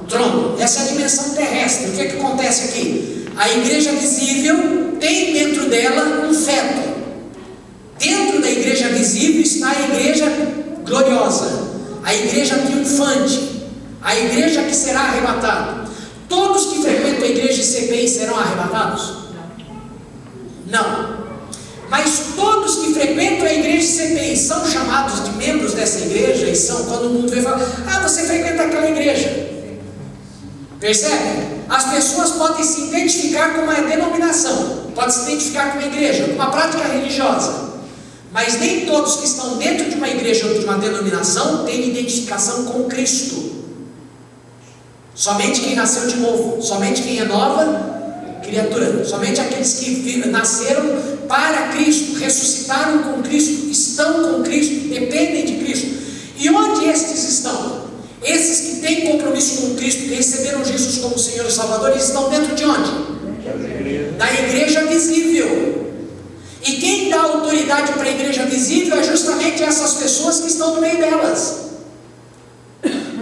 trono. Essa é a dimensão terrestre. O que acontece aqui? A igreja visível tem dentro dela um feto. Dentro da igreja visível está a igreja gloriosa, a igreja triunfante, a igreja que será arrebatada. Todos que frequentam a igreja CPI serão arrebatados? Não. Mas todos que frequentam a igreja CPI são chamados de membros dessa igreja, e são, quando o mundo vem falar, você frequenta aquela igreja. Percebe? As pessoas podem se identificar com uma denominação, podem se identificar com uma igreja, com uma prática religiosa, mas nem todos que estão dentro de uma igreja ou de uma denominação têm identificação com Cristo. Somente quem nasceu de novo, somente quem é nova criatura, somente aqueles que nasceram para Cristo, ressuscitaram com Cristo, estão com Cristo, dependem de Cristo. E onde estes estão? Esses que têm compromisso com Cristo, que receberam Jesus como Senhor e Salvador, eles estão dentro de onde? Da igreja visível. E quem dá autoridade para a igreja visível é justamente essas pessoas que estão no meio delas.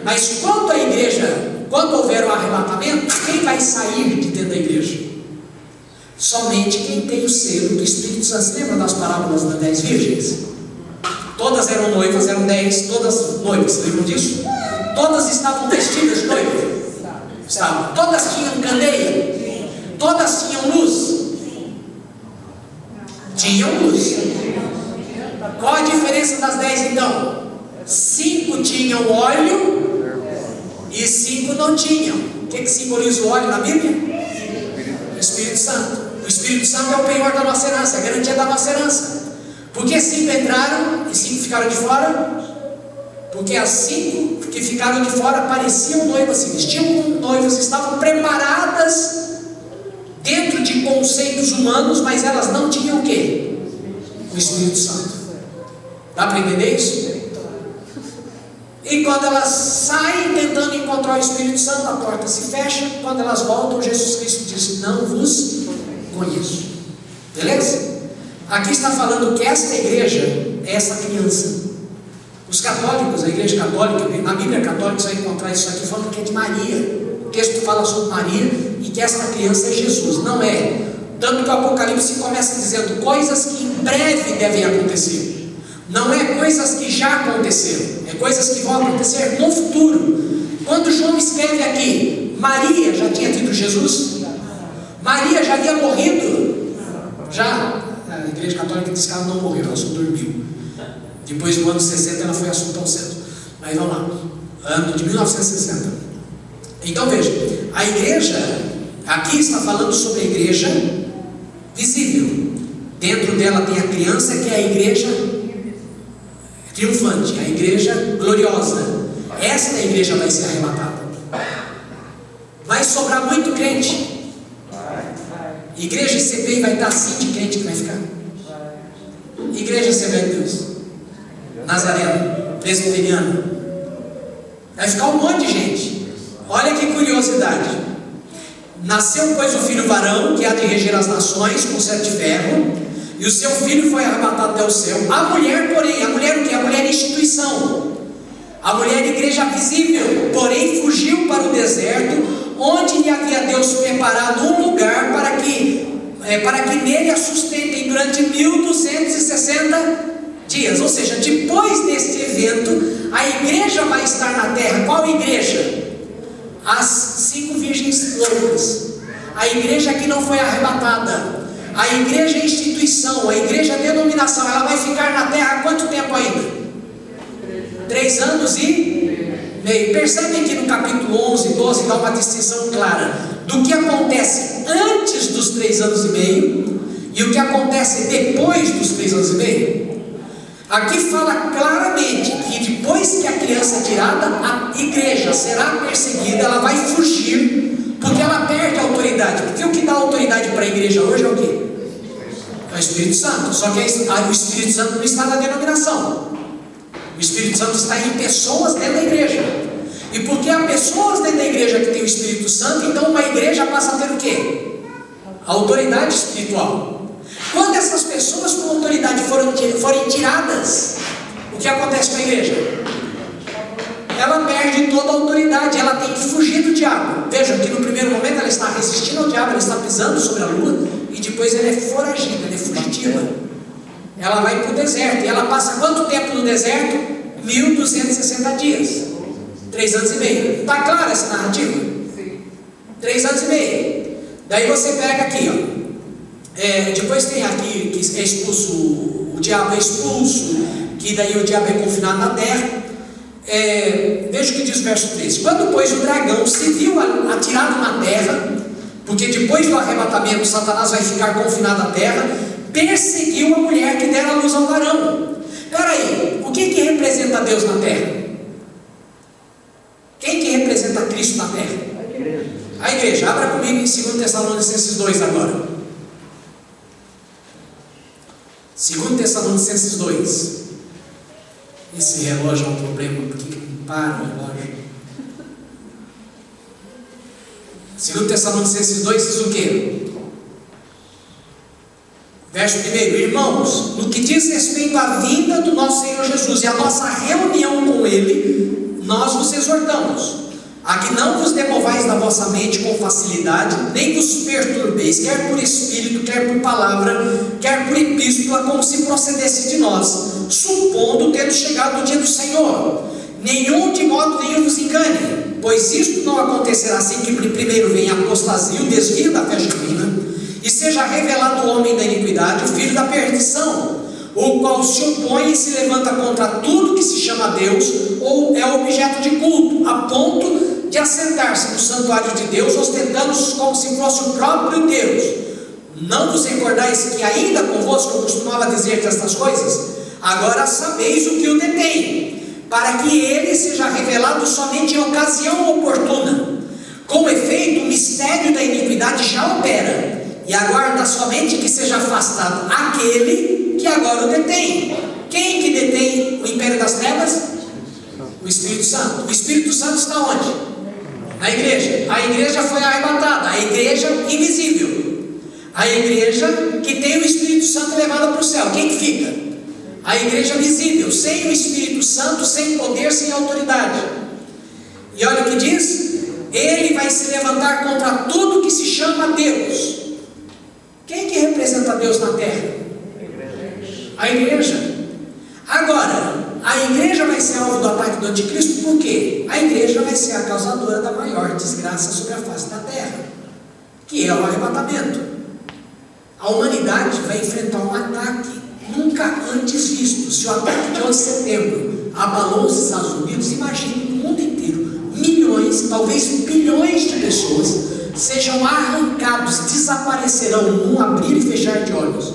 Mas quando a igreja, quando houver o arrebatamento, quem vai sair de dentro da igreja? Somente quem tem o selo do Espírito Santo. Você lembra das parábolas das 10 virgens? Todas eram noivas, eram 10, todas noivas, você lembra disso? Todas estavam vestidas de noiva? Estavam. Todas tinham candeia? Todas tinham luz? Tinham luz. Qual a diferença das 10 então? 5 tinham óleo e 5 não tinham. O que simboliza o óleo na Bíblia? O Espírito Santo. O Espírito Santo é o penhor da nossa herança, a garantia da nossa herança. Por que 5 entraram e 5 ficaram de fora? Porque as 5 que ficaram de fora pareciam noivas, se vestiam como noivas, estavam preparadas dentro de conceitos humanos, mas elas não tinham o quê? O Espírito Santo. Dá para entender isso? E quando elas saem tentando encontrar o Espírito Santo, a porta se fecha. Quando elas voltam, Jesus Cristo diz: não vos conheço. Beleza? Aqui está falando que esta igreja é essa criança. Os católicos, a igreja católica, na Bíblia católica você vai encontrar isso aqui falando que é de Maria. O texto fala sobre Maria e que esta criança é Jesus. Não é. Tanto que o Apocalipse começa dizendo coisas que em breve devem acontecer. Não é coisas que já aconteceram, é coisas que vão acontecer no futuro. Quando João escreve aqui, Maria já tinha tido Jesus? Maria já havia morrido? Já. A igreja católica diz que ela não morreu, ela só dormiu. Depois do ano 60 ela foi assunta ao céu. Mas vamos lá, ano de 1960. Então veja, a igreja, aqui está falando sobre a igreja visível. Dentro dela tem a criança, que é a igreja triunfante, a igreja gloriosa. Esta igreja vai ser arrebatada. Vai sobrar muito crente. Igreja CPI vai estar assim de crente que vai ficar. Igreja Assembleia de Deus, Nazareno, Presbiteriano, vai ficar um monte de gente. Olha que curiosidade. Nasceu, pois, o filho varão, que há de reger as nações com cetro de ferro, e o seu filho foi arrebatado até o céu. A mulher, porém, a mulher o que? A mulher é instituição, a mulher é igreja visível, porém fugiu para o deserto, onde lhe havia Deus preparado um lugar para que nele a sustentem durante 1260 dias. Ou seja, depois deste evento, a igreja vai estar na terra. Qual igreja? As 5 virgens loucas. A igreja que não foi arrebatada, a igreja instituição, a igreja denominação, ela vai ficar na terra há quanto tempo ainda? 3 anos e meio. Percebem que no capítulo 11 e 12 dá uma distinção clara do que acontece antes dos 3 anos e meio e o que acontece depois dos 3 anos e meio. Aqui fala claramente que depois que a criança é tirada, a igreja será perseguida, ela vai fugir, porque ela perde a autoridade. Porque o que dá autoridade para a igreja hoje é o quê? É o Espírito Santo. Só que o Espírito Santo não está na denominação. O Espírito Santo está em pessoas dentro da igreja. E porque há pessoas dentro da igreja que tem o Espírito Santo, então uma igreja passa a ter o quê? A autoridade espiritual. Quando essas pessoas com autoridade forem tiradas, o que acontece com a igreja? Ela perde toda a autoridade, ela tem que fugir do diabo. Vejam que no primeiro momento ela está resistindo ao diabo, ela está pisando sobre a lua, e depois ela é foragida, ela é fugitiva. Ela vai para o deserto, e ela passa quanto tempo no deserto? 1260 dias. 3 anos e meio. Está clara essa narrativa? Sim. 3 anos e meio. Daí você pega aqui, ó. Depois tem aqui que é expulso, o diabo é expulso, que daí o diabo é confinado na terra. Veja o que diz o verso 13: quando, pois, o dragão se viu atirado na terra, porque depois do arrebatamento Satanás vai ficar confinado na terra, perseguiu a mulher que dera a luz ao varão. Peraí, o que representa Deus na terra? Quem que representa Cristo na terra? A igreja. Abra comigo em 2 Tessalonicenses 2 agora. 2 Tessalonicenses 2. Esse relógio é um problema, por que não para o relógio? 2 Tessalonicenses 2 diz o quê? Verso 1: irmãos, no que diz respeito à vinda do nosso Senhor Jesus e à nossa reunião com Ele, nós vos exortamos a que não vos demovais da vossa mente com facilidade, nem vos perturbeis, quer por espírito, quer por palavra, quer por epístola, como se procedesse de nós, supondo tendo chegado o dia do Senhor. De modo nenhum vos engane, pois isto não acontecerá sem que primeiro venha a apostasia, o desvio da fé genuína, e seja revelado o homem da iniquidade, o filho da perdição, o qual se opõe e se levanta contra tudo que se chama Deus, ou é objeto de culto, a ponto de assentar-se no santuário de Deus, ostentando-se como se fosse o próprio Deus. Não vos recordais que ainda convosco eu costumava dizer estas coisas? Agora sabeis o que o detém, para que ele seja revelado somente em ocasião oportuna. Com efeito, o mistério da iniquidade já opera, e aguarda somente que seja afastado aquele que agora o detém. Quem que detém o império das trevas? O Espírito Santo. O Espírito Santo está onde? Na igreja. A igreja foi arrebatada, a igreja invisível, a igreja que tem o Espírito Santo levado para o céu. Quem que fica? A igreja visível, sem o Espírito Santo, sem poder, sem autoridade. E olha o que diz: ele vai se levantar contra tudo que se chama Deus. Quem que representa Deus na terra? A igreja. Agora, a igreja vai ser alvo do ataque do anticristo, por quê? A igreja vai ser a causadora da maior desgraça sobre a face da terra, que é o arrebatamento. A humanidade vai enfrentar um ataque nunca antes visto. Se o ataque de 11 de setembro abalou os Estados Unidos, imagine no mundo inteiro, milhões, talvez bilhões de pessoas sejam arrancados, desaparecerão num abrir e fechar de olhos.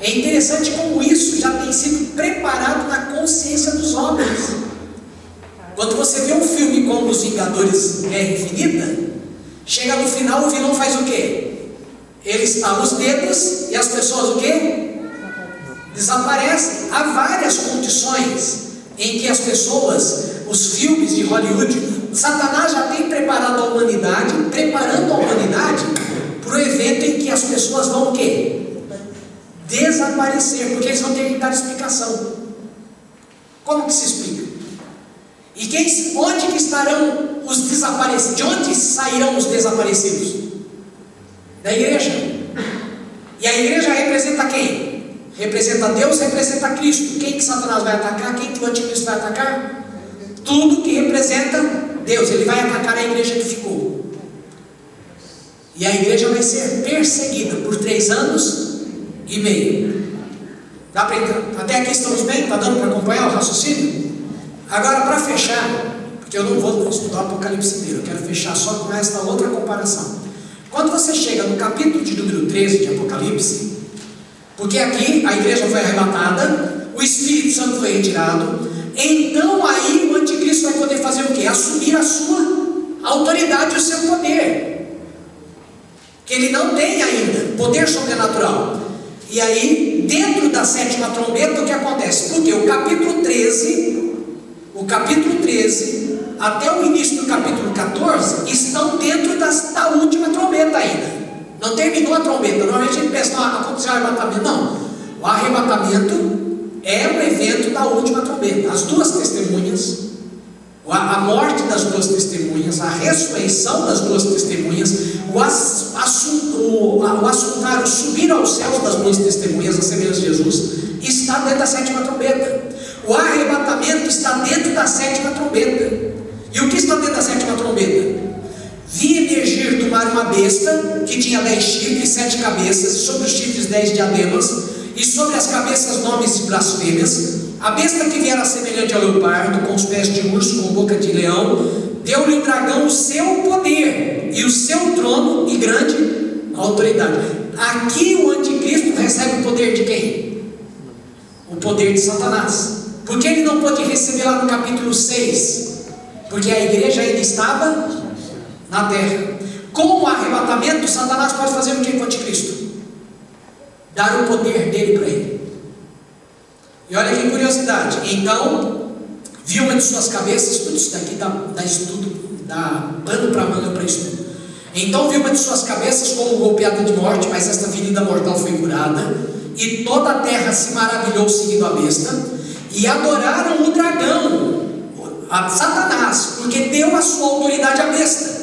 É interessante como isso já tem sido preparado na consciência dos homens. Quando você vê um filme como Os Vingadores Guerra Infinita, chega no final, o vilão faz o quê? Ele estala os dedos e as pessoas o quê? Desaparecem. Há várias condições em que as pessoas, os filmes de Hollywood, Satanás já tem preparando a humanidade para o evento em que as pessoas vão o quê? Desaparecer, porque eles vão ter que dar explicação. Como que se explica? E onde que estarão os desaparecidos? De onde sairão os desaparecidos? Da igreja. E a igreja representa quem? Representa Deus, representa Cristo. Quem que Satanás vai atacar? Quem que o anticristo vai atacar? Tudo que representa Deus. Ele vai atacar a igreja que ficou. E a igreja vai ser perseguida por 3 anos e meio. Dá para entrar? Até aqui estamos bem? Está dando para acompanhar o raciocínio? Agora, para fechar, porque eu não vou estudar o Apocalipse inteiro, eu quero fechar só com esta outra comparação. Quando você chega no capítulo de número 13 de Apocalipse, porque aqui a igreja foi arrebatada, o Espírito Santo foi retirado, então aí o anticristo vai poder fazer o quê? Assumir a sua autoridade, o seu poder, que ele não tem ainda, poder sobrenatural. E aí, dentro da 7ª trombeta, o que acontece? Porque o capítulo 13, até o início do capítulo 14, estão dentro da última trombeta ainda. Não terminou a trombeta. Normalmente a gente pensa, não, aconteceu o arrebatamento. Não, o arrebatamento é o evento da última trombeta. As 2 testemunhas, a morte das 2 testemunhas, a ressurreição das 2 testemunhas, o assuntar, o subir aos céus das 2 testemunhas, a semelhança de Jesus, está dentro da 7ª trombeta. O arrebatamento está dentro da 7ª trombeta. E o que está dentro da 7ª trombeta? Vi emergir do filmar uma besta que tinha 10 chifres e 7 cabeças, e sobre os chifres 10 diademas, e sobre as cabeças nomes de blasfêmias. A besta que viera semelhante ao leopardo, com os pés de urso, com boca de leão, deu-lhe o dragão o seu poder, e o seu trono e grande autoridade. Aqui o anticristo recebe o poder de quem? O poder de Satanás. Por que ele não pôde receber lá no capítulo 6? Porque a igreja ainda estava na terra. Com o arrebatamento, Satanás pode fazer o que com o anticristo? Dar o poder dele para ele. E olha que curiosidade. Então, viu uma de suas cabeças, tudo isso daqui dá estudo, dá pano para manga para estudo. Então viu uma de suas cabeças como golpeada de morte, mas esta ferida mortal foi curada, e toda a terra se maravilhou seguindo a besta, e adoraram o dragão, a Satanás, porque deu a sua autoridade à besta.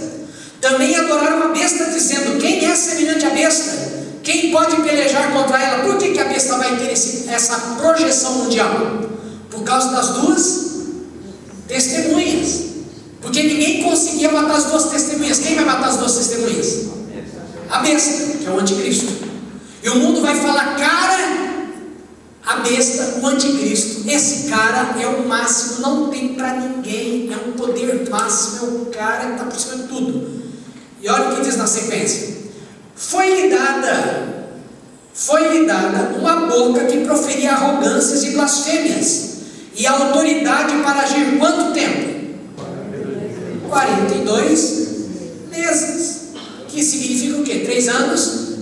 Também adoraram a besta, dizendo: quem é semelhante à besta? Quem pode pelejar contra ela? Por que a besta vai ter essa projeção mundial? Por causa das duas testemunhas. Porque ninguém conseguia matar as duas testemunhas. Quem vai matar as duas testemunhas? A besta, que é o anticristo. E o mundo vai falar: cara, a besta, o anticristo, esse cara é o máximo, não tem para ninguém, é um poder máximo, é o cara que está por cima de tudo. E olha o que diz na sequência: foi-lhe dada uma boca que proferia arrogâncias e blasfêmias, e autoridade para agir quanto tempo? 42 meses. Que significa o quê? 3 anos?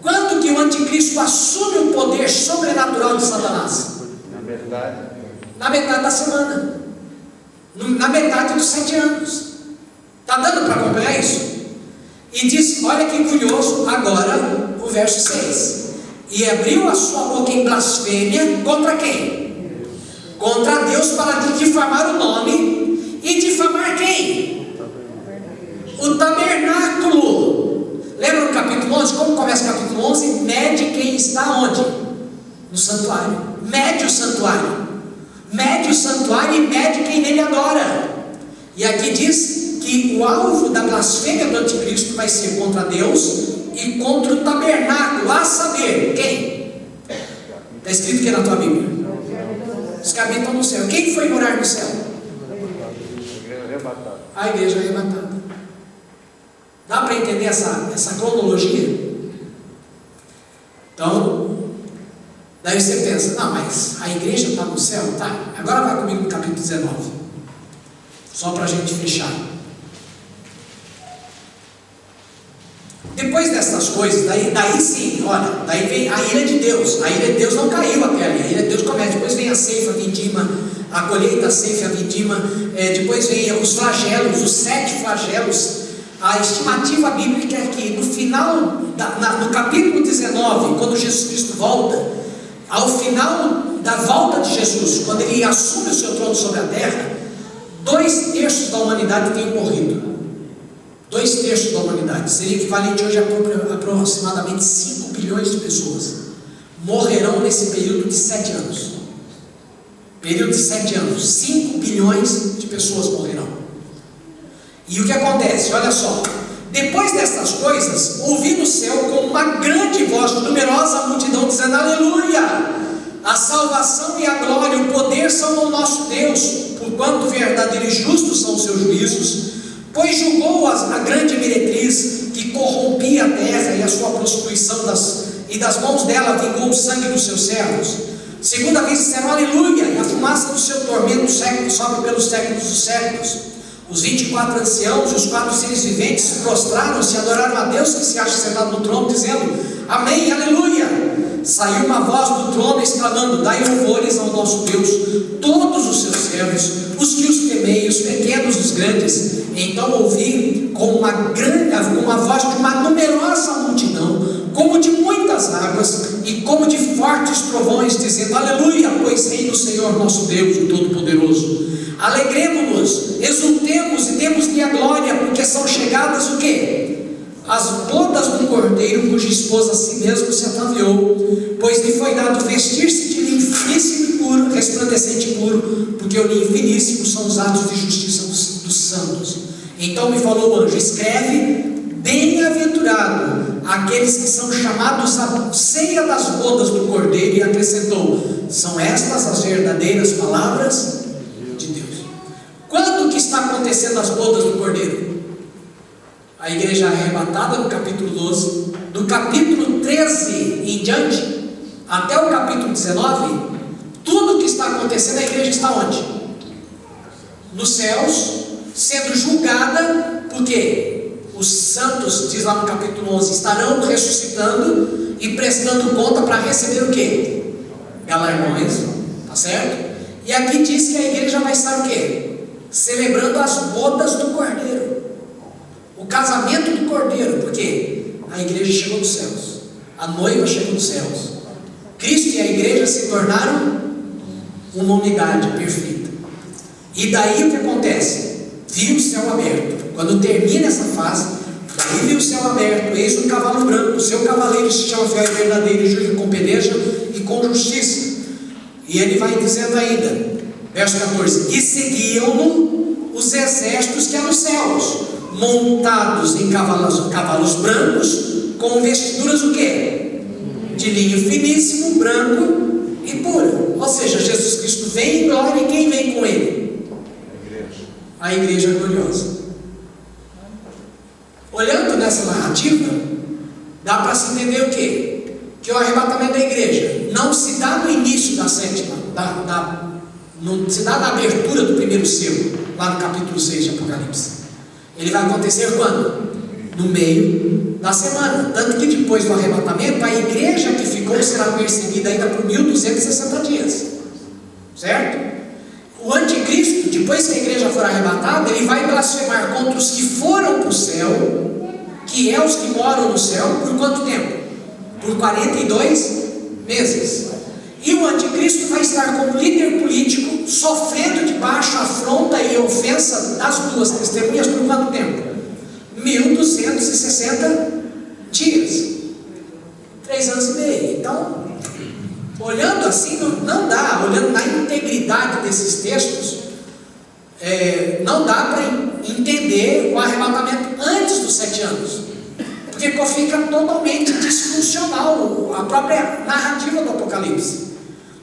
Quando que o anticristo assume o poder sobrenatural de Satanás? Na metade da semana, na metade dos 7 anos. Está dando para acompanhar isso? E diz, olha que curioso, agora o verso 6: e abriu a sua boca em blasfêmia contra quem? Contra Deus, para difamar o nome. E difamar quem? O tabernáculo. Lembra no capítulo 11? Como começa o capítulo 11? Mede quem está onde? No santuário. Mede o santuário. Mede o santuário e mede quem nele adora. E aqui diz que o alvo da blasfêmia do anticristo vai ser contra Deus e contra o tabernáculo, a saber, quem? Está escrito aqui na tua Bíblia: os que habitam no céu. Quem foi morar no céu? A igreja arrebatada. Dá para entender essa cronologia? Então, daí você pensa: não, mas a igreja está no céu? Tá, agora vai comigo no capítulo 19, só para a gente fechar. Depois dessas coisas, daí sim, olha, daí vem a ira de Deus. A ira de Deus não caiu até ali, a ira de Deus começa. Depois vem a ceifa, a vindima, a colheita, a ceifa, a vindima. Depois vem os flagelos, os 7 flagelos. A estimativa bíblica é que no final, no capítulo 19, quando Jesus Cristo volta, ao final da volta de Jesus, quando ele assume o seu trono sobre a terra, 2/3 da humanidade tem morrido. 2/3 da humanidade, seria equivalente hoje a aproximadamente 5 bilhões de pessoas morrerão nesse período de 7 anos. Período de 7 anos, 5 bilhões de pessoas morrerão. E o que acontece? Olha só: depois dessas coisas, ouvi no céu com uma grande voz, numerosa multidão, dizendo: aleluia! A salvação e a glória, o poder são ao nosso Deus, porquanto verdadeiros e justos são os seus juízos. Pois julgou a grande meretriz que corrompia a terra e a sua prostituição, e das mãos dela vingou o sangue dos seus servos. Segunda vez disseram aleluia, e a fumaça do seu tormento sobe pelos séculos dos séculos. Os 24 anciãos e os 4 seres viventes prostraram-se e adoraram a Deus que se acha sentado no trono, dizendo: amém, aleluia. Saiu uma voz do trono exclamando: dai louvores ao nosso Deus, todos os seus servos, os que os temei, os pequenos, os grandes. Então ouvi com uma voz de uma numerosa multidão, como de muitas águas, e como de fortes trovões, dizendo: aleluia, pois reina o Senhor nosso Deus, o Todo-Poderoso. Alegremos-nos, exultemos e demos-lhe a glória, porque são chegadas o quê? As bodas do Cordeiro, cuja esposa a si mesmo se ataviou, pois lhe foi dado vestir-se de linho finíssimo e puro, resplandecente e puro, porque o linho finíssimo são os atos de justiça dos santos. Então me falou o anjo: escreve, dado àqueles que são chamados à ceia das bodas do Cordeiro, e acrescentou: são estas as verdadeiras palavras de Deus. Quando que está acontecendo as bodas do Cordeiro? A igreja arrebatada no capítulo 12, do capítulo 13 em diante, até o capítulo 19, tudo que está acontecendo, a igreja está onde? Nos céus, sendo julgada, porque os santos, diz lá no capítulo 11, estarão ressuscitando e prestando conta para receber o quê? Galardões, tá certo? E aqui diz que a igreja vai estar o quê? Celebrando as bodas do Cordeiro, o casamento do Cordeiro, porque a igreja chegou dos céus, a noiva chegou dos céus, Cristo e a igreja se tornaram uma unidade perfeita. E daí o que acontece? Viu o céu aberto. Quando termina essa fase, daí viu o céu aberto, eis um cavalo branco, o seu cavaleiro se chama Fiel e Verdadeiro, e juiz com peleja e com justiça. E ele vai dizendo ainda, verso 14: e seguiam-no os exércitos que há nos céus, montados em cavalos brancos, com vestiduras o quê? De linho finíssimo, branco e puro. Ou seja, Jesus Cristo vem em glória, e quem vem com ele? A igreja gloriosa. Olhando nessa narrativa, dá para se entender o quê? Que o arrebatamento da igreja não se dá no início da sétima, não se dá na abertura do primeiro selo, lá no capítulo 6 de Apocalipse. Ele vai acontecer quando? No meio da semana. Tanto que depois do arrebatamento, a igreja que ficou será perseguida ainda por 1260 dias. Certo? O anticristo, depois que a igreja for arrebatada, ele vai blasfemar contra os que foram para o céu, que é os que moram no céu, por quanto tempo? Por 42 meses. E o anticristo vai estar como líder político, sofrendo debaixo afronta e ofensa das duas testemunhas por quanto tempo? 1260 dias. 3 anos e meio. Então, olhando assim, não dá, olhando na integridade desses textos, não dá para entender o arrebatamento antes dos 7 anos, porque fica totalmente disfuncional a própria narrativa do Apocalipse.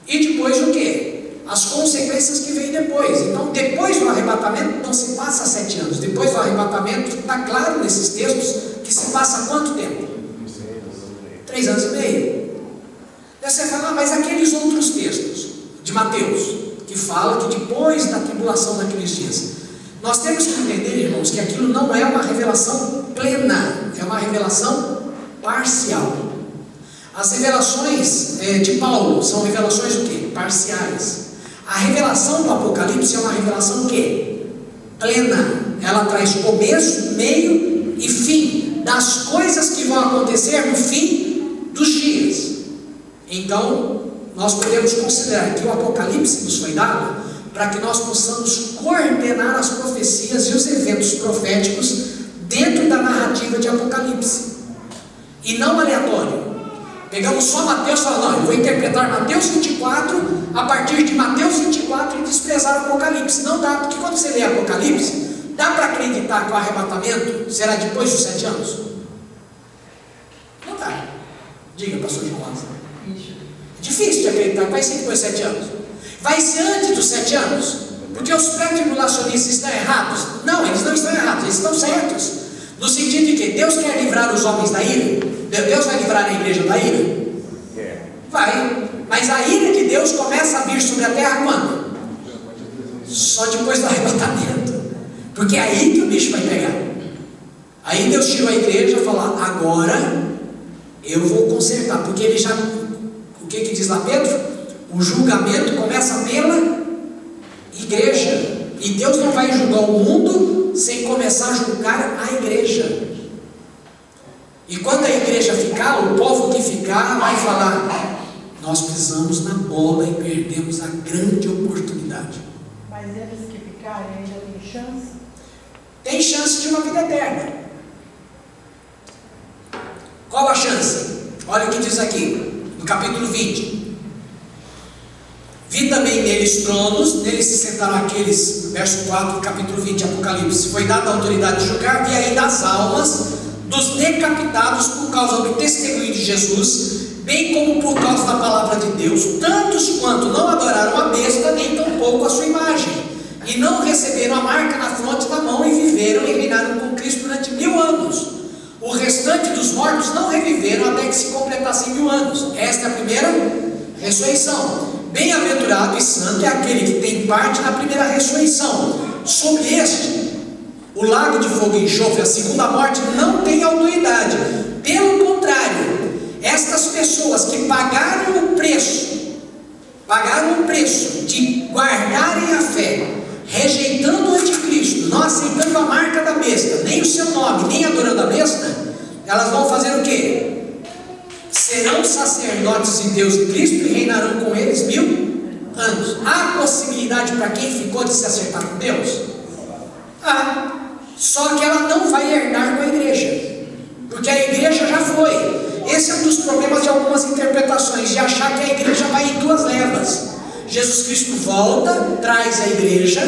E depois o que? As consequências que vêm depois. Então, depois do arrebatamento não se passa 7 anos. Depois do arrebatamento, está claro nesses textos que se passa quanto tempo? 3 anos e meio. Daí você fala, mas aqueles outros textos de Mateus, que fala que depois da tribulação daqueles dias, nós temos que entender, irmãos, que aquilo não é uma revelação plena, é uma revelação parcial. As revelações de Paulo são revelações o quê? Parciais. A revelação do Apocalipse é uma revelação o quê? Plena. Ela traz começo, meio e fim das coisas que vão acontecer no fim dos dias. Então, nós podemos considerar que o Apocalipse nos foi dado para que nós possamos coordenar as profecias e os eventos proféticos dentro da narrativa de Apocalipse, e não aleatório. Pegamos só Mateus e falamos, não, eu vou interpretar Mateus 24 a partir de Mateus 24 e desprezar o Apocalipse. Não dá, porque quando você lê Apocalipse, dá para acreditar que o arrebatamento será depois dos 7 anos? Não dá. Diga, pastor João Lázaro. Difícil de acreditar, vai ser depois de 7 anos. Vai ser antes dos 7 anos, porque os pré-tribulacionistas estão errados? Não, eles não estão errados, eles estão certos. No sentido de que Deus quer livrar os homens da ira. Deus vai livrar a igreja da ira? Vai. Mas a ira de Deus começa a vir sobre a terra quando? Só depois do arrebatamento. Porque é aí que o bicho vai pegar. Aí Deus tirou a igreja e falou, agora eu vou consertar. Porque ele já... O que diz lá Pedro? O julgamento começa pela igreja. E Deus não vai julgar o mundo sem começar a julgar a igreja. E quando a igreja ficar, o povo que ficar vai falar, nós pisamos na bola e perdemos a grande oportunidade. Mas eles que ficarem ainda têm chance? Tem chance de uma vida eterna. Qual a chance? Olha o que diz aqui, no capítulo 20. Vi também neles tronos, neles se sentaram aqueles, verso 4 do capítulo 20 de Apocalipse. Foi dada a autoridade de julgar, vi ainda as almas dos decapitados por causa do testemunho de Jesus, bem como por causa da palavra de Deus, tantos quanto não adoraram a besta, nem tampouco a sua imagem, e não receberam a marca na fronte da mão, e viveram e reinaram com Cristo durante 1000 anos. O restante dos mortos não reviveram até que se completassem 1000 anos. Esta é a primeira ressurreição. Bem-aventurado e santo é aquele que tem parte na primeira ressurreição. Sobre este, o lago de fogo e enxofre, a segunda morte, não tem autoridade. Pelo contrário, estas pessoas que pagaram o preço de guardarem a fé, rejeitando o anticristo, não aceitando a marca da besta, nem o seu nome, nem adorando a besta, elas vão fazer o quê? Serão sacerdotes de Deus e Cristo e reinarão com eles 1000 anos. Há possibilidade para quem ficou de se acertar com Deus? Há. Só que ela não vai herdar com a igreja, porque a igreja já foi. Esse é um dos problemas de algumas interpretações, de achar que a igreja vai em 2 levas. Jesus Cristo volta, traz a igreja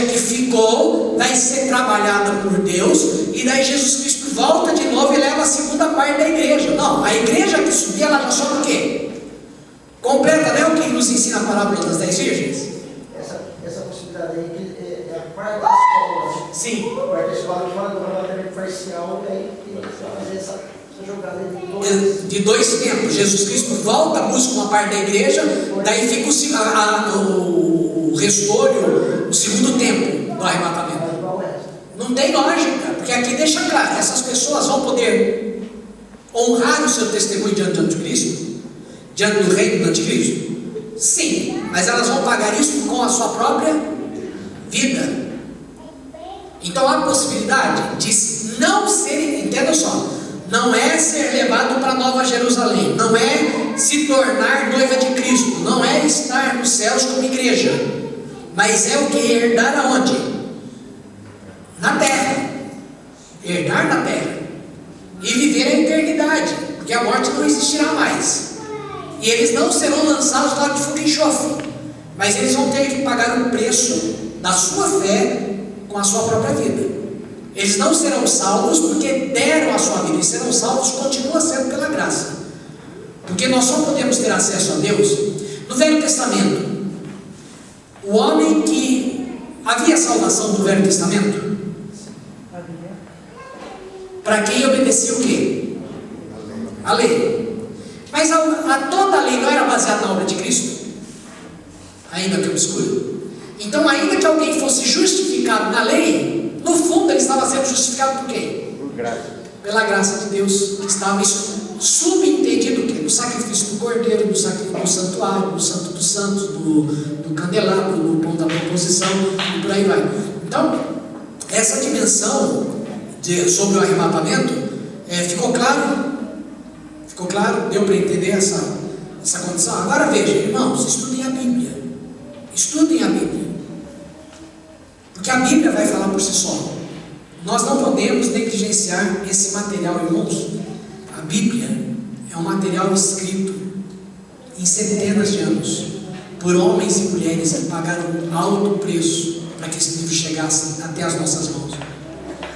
que ficou vai ser trabalhada por Deus, e daí Jesus Cristo volta de novo e leva a segunda parte da igreja. Não, a igreja que subir, ela já sobe o quê? Completa, né? O que nos ensina a parábola das 10 virgens? Essa possibilidade aí é a parte da escola. Sim. A parte da escola que fala do relatório parcial, aí fazer essa jogada de 2 tempos. Jesus Cristo volta, busca uma parte da igreja, daí fica o restolho, o segundo tempo do arrebatamento. Não tem lógica, porque aqui deixa claro, essas pessoas vão poder honrar o seu testemunho diante do anticristo, diante do reino do anticristo? Sim, mas elas vão pagar isso com a sua própria vida. Então há a possibilidade de não ser, entenda só, não é ser levado para Nova Jerusalém, não é se tornar noiva de Cristo, não é estar nos céus como igreja, mas é o que? Herdar aonde? Na terra. Herdar na terra e viver a eternidade, porque a morte não existirá mais, e eles não serão lançados lá de fogo e enxofre, mas eles vão ter que pagar o preço da sua fé com a sua própria vida. Eles não serão salvos porque deram a sua vida, e serão salvos continua sendo pela graça, porque nós só podemos ter acesso a Deus. No Velho Testamento, o homem que havia salvação do Velho Testamento, para quem obedecia o quê? A lei. Mas toda a lei não era baseada na obra de Cristo, ainda que obscura. Então, ainda que alguém fosse justificado na lei, no fundo ele estava sendo justificado por quê? Por graça. Pela graça de Deus, que estava subentendido o quê? No sacrifício do cordeiro, no sacrifício do santuário, no santo dos santos, do candelabro, no pão da proposição, e por aí vai. Então, essa dimensão sobre o arrebatamento, ficou claro? Ficou claro? Deu para entender essa condição? Agora veja, irmãos, estudem a Bíblia. Estudem a Bíblia, porque a Bíblia vai falar por si só. Nós não podemos negligenciar esse material, irmãos. A Bíblia é um material escrito em centenas de anos por homens e mulheres que pagaram um alto preço para que esse livro chegasse até as nossas mãos,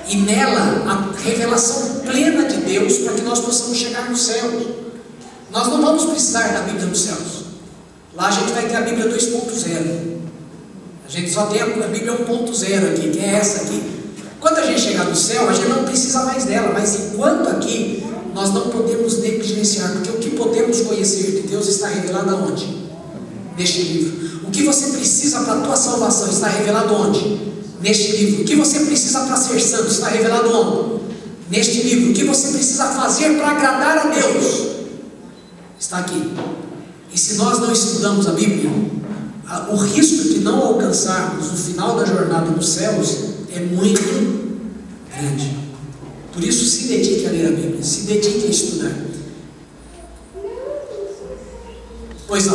e nela a revelação plena de Deus para que nós possamos chegar no céu. Nós não vamos precisar da Bíblia nos céus. Lá a gente vai ter a Bíblia 2.0. A gente só tem a Bíblia 1.0 aqui, que é essa aqui. Quando a gente chegar no céu, a gente não precisa mais dela, mas enquanto aqui, nós não podemos negligenciar, porque o que podemos conhecer de Deus está revelado aonde? Neste livro. O que você precisa para a tua salvação está revelado onde? Neste livro. O que você precisa para ser santo está revelado onde? Neste livro. O que você precisa fazer para agradar a Deus está aqui. E se nós não estudamos a Bíblia, o risco de não alcançarmos o final da jornada nos céus é muito grande. Por isso, se dedique a ler a Bíblia, se dedique a estudar. Pois não.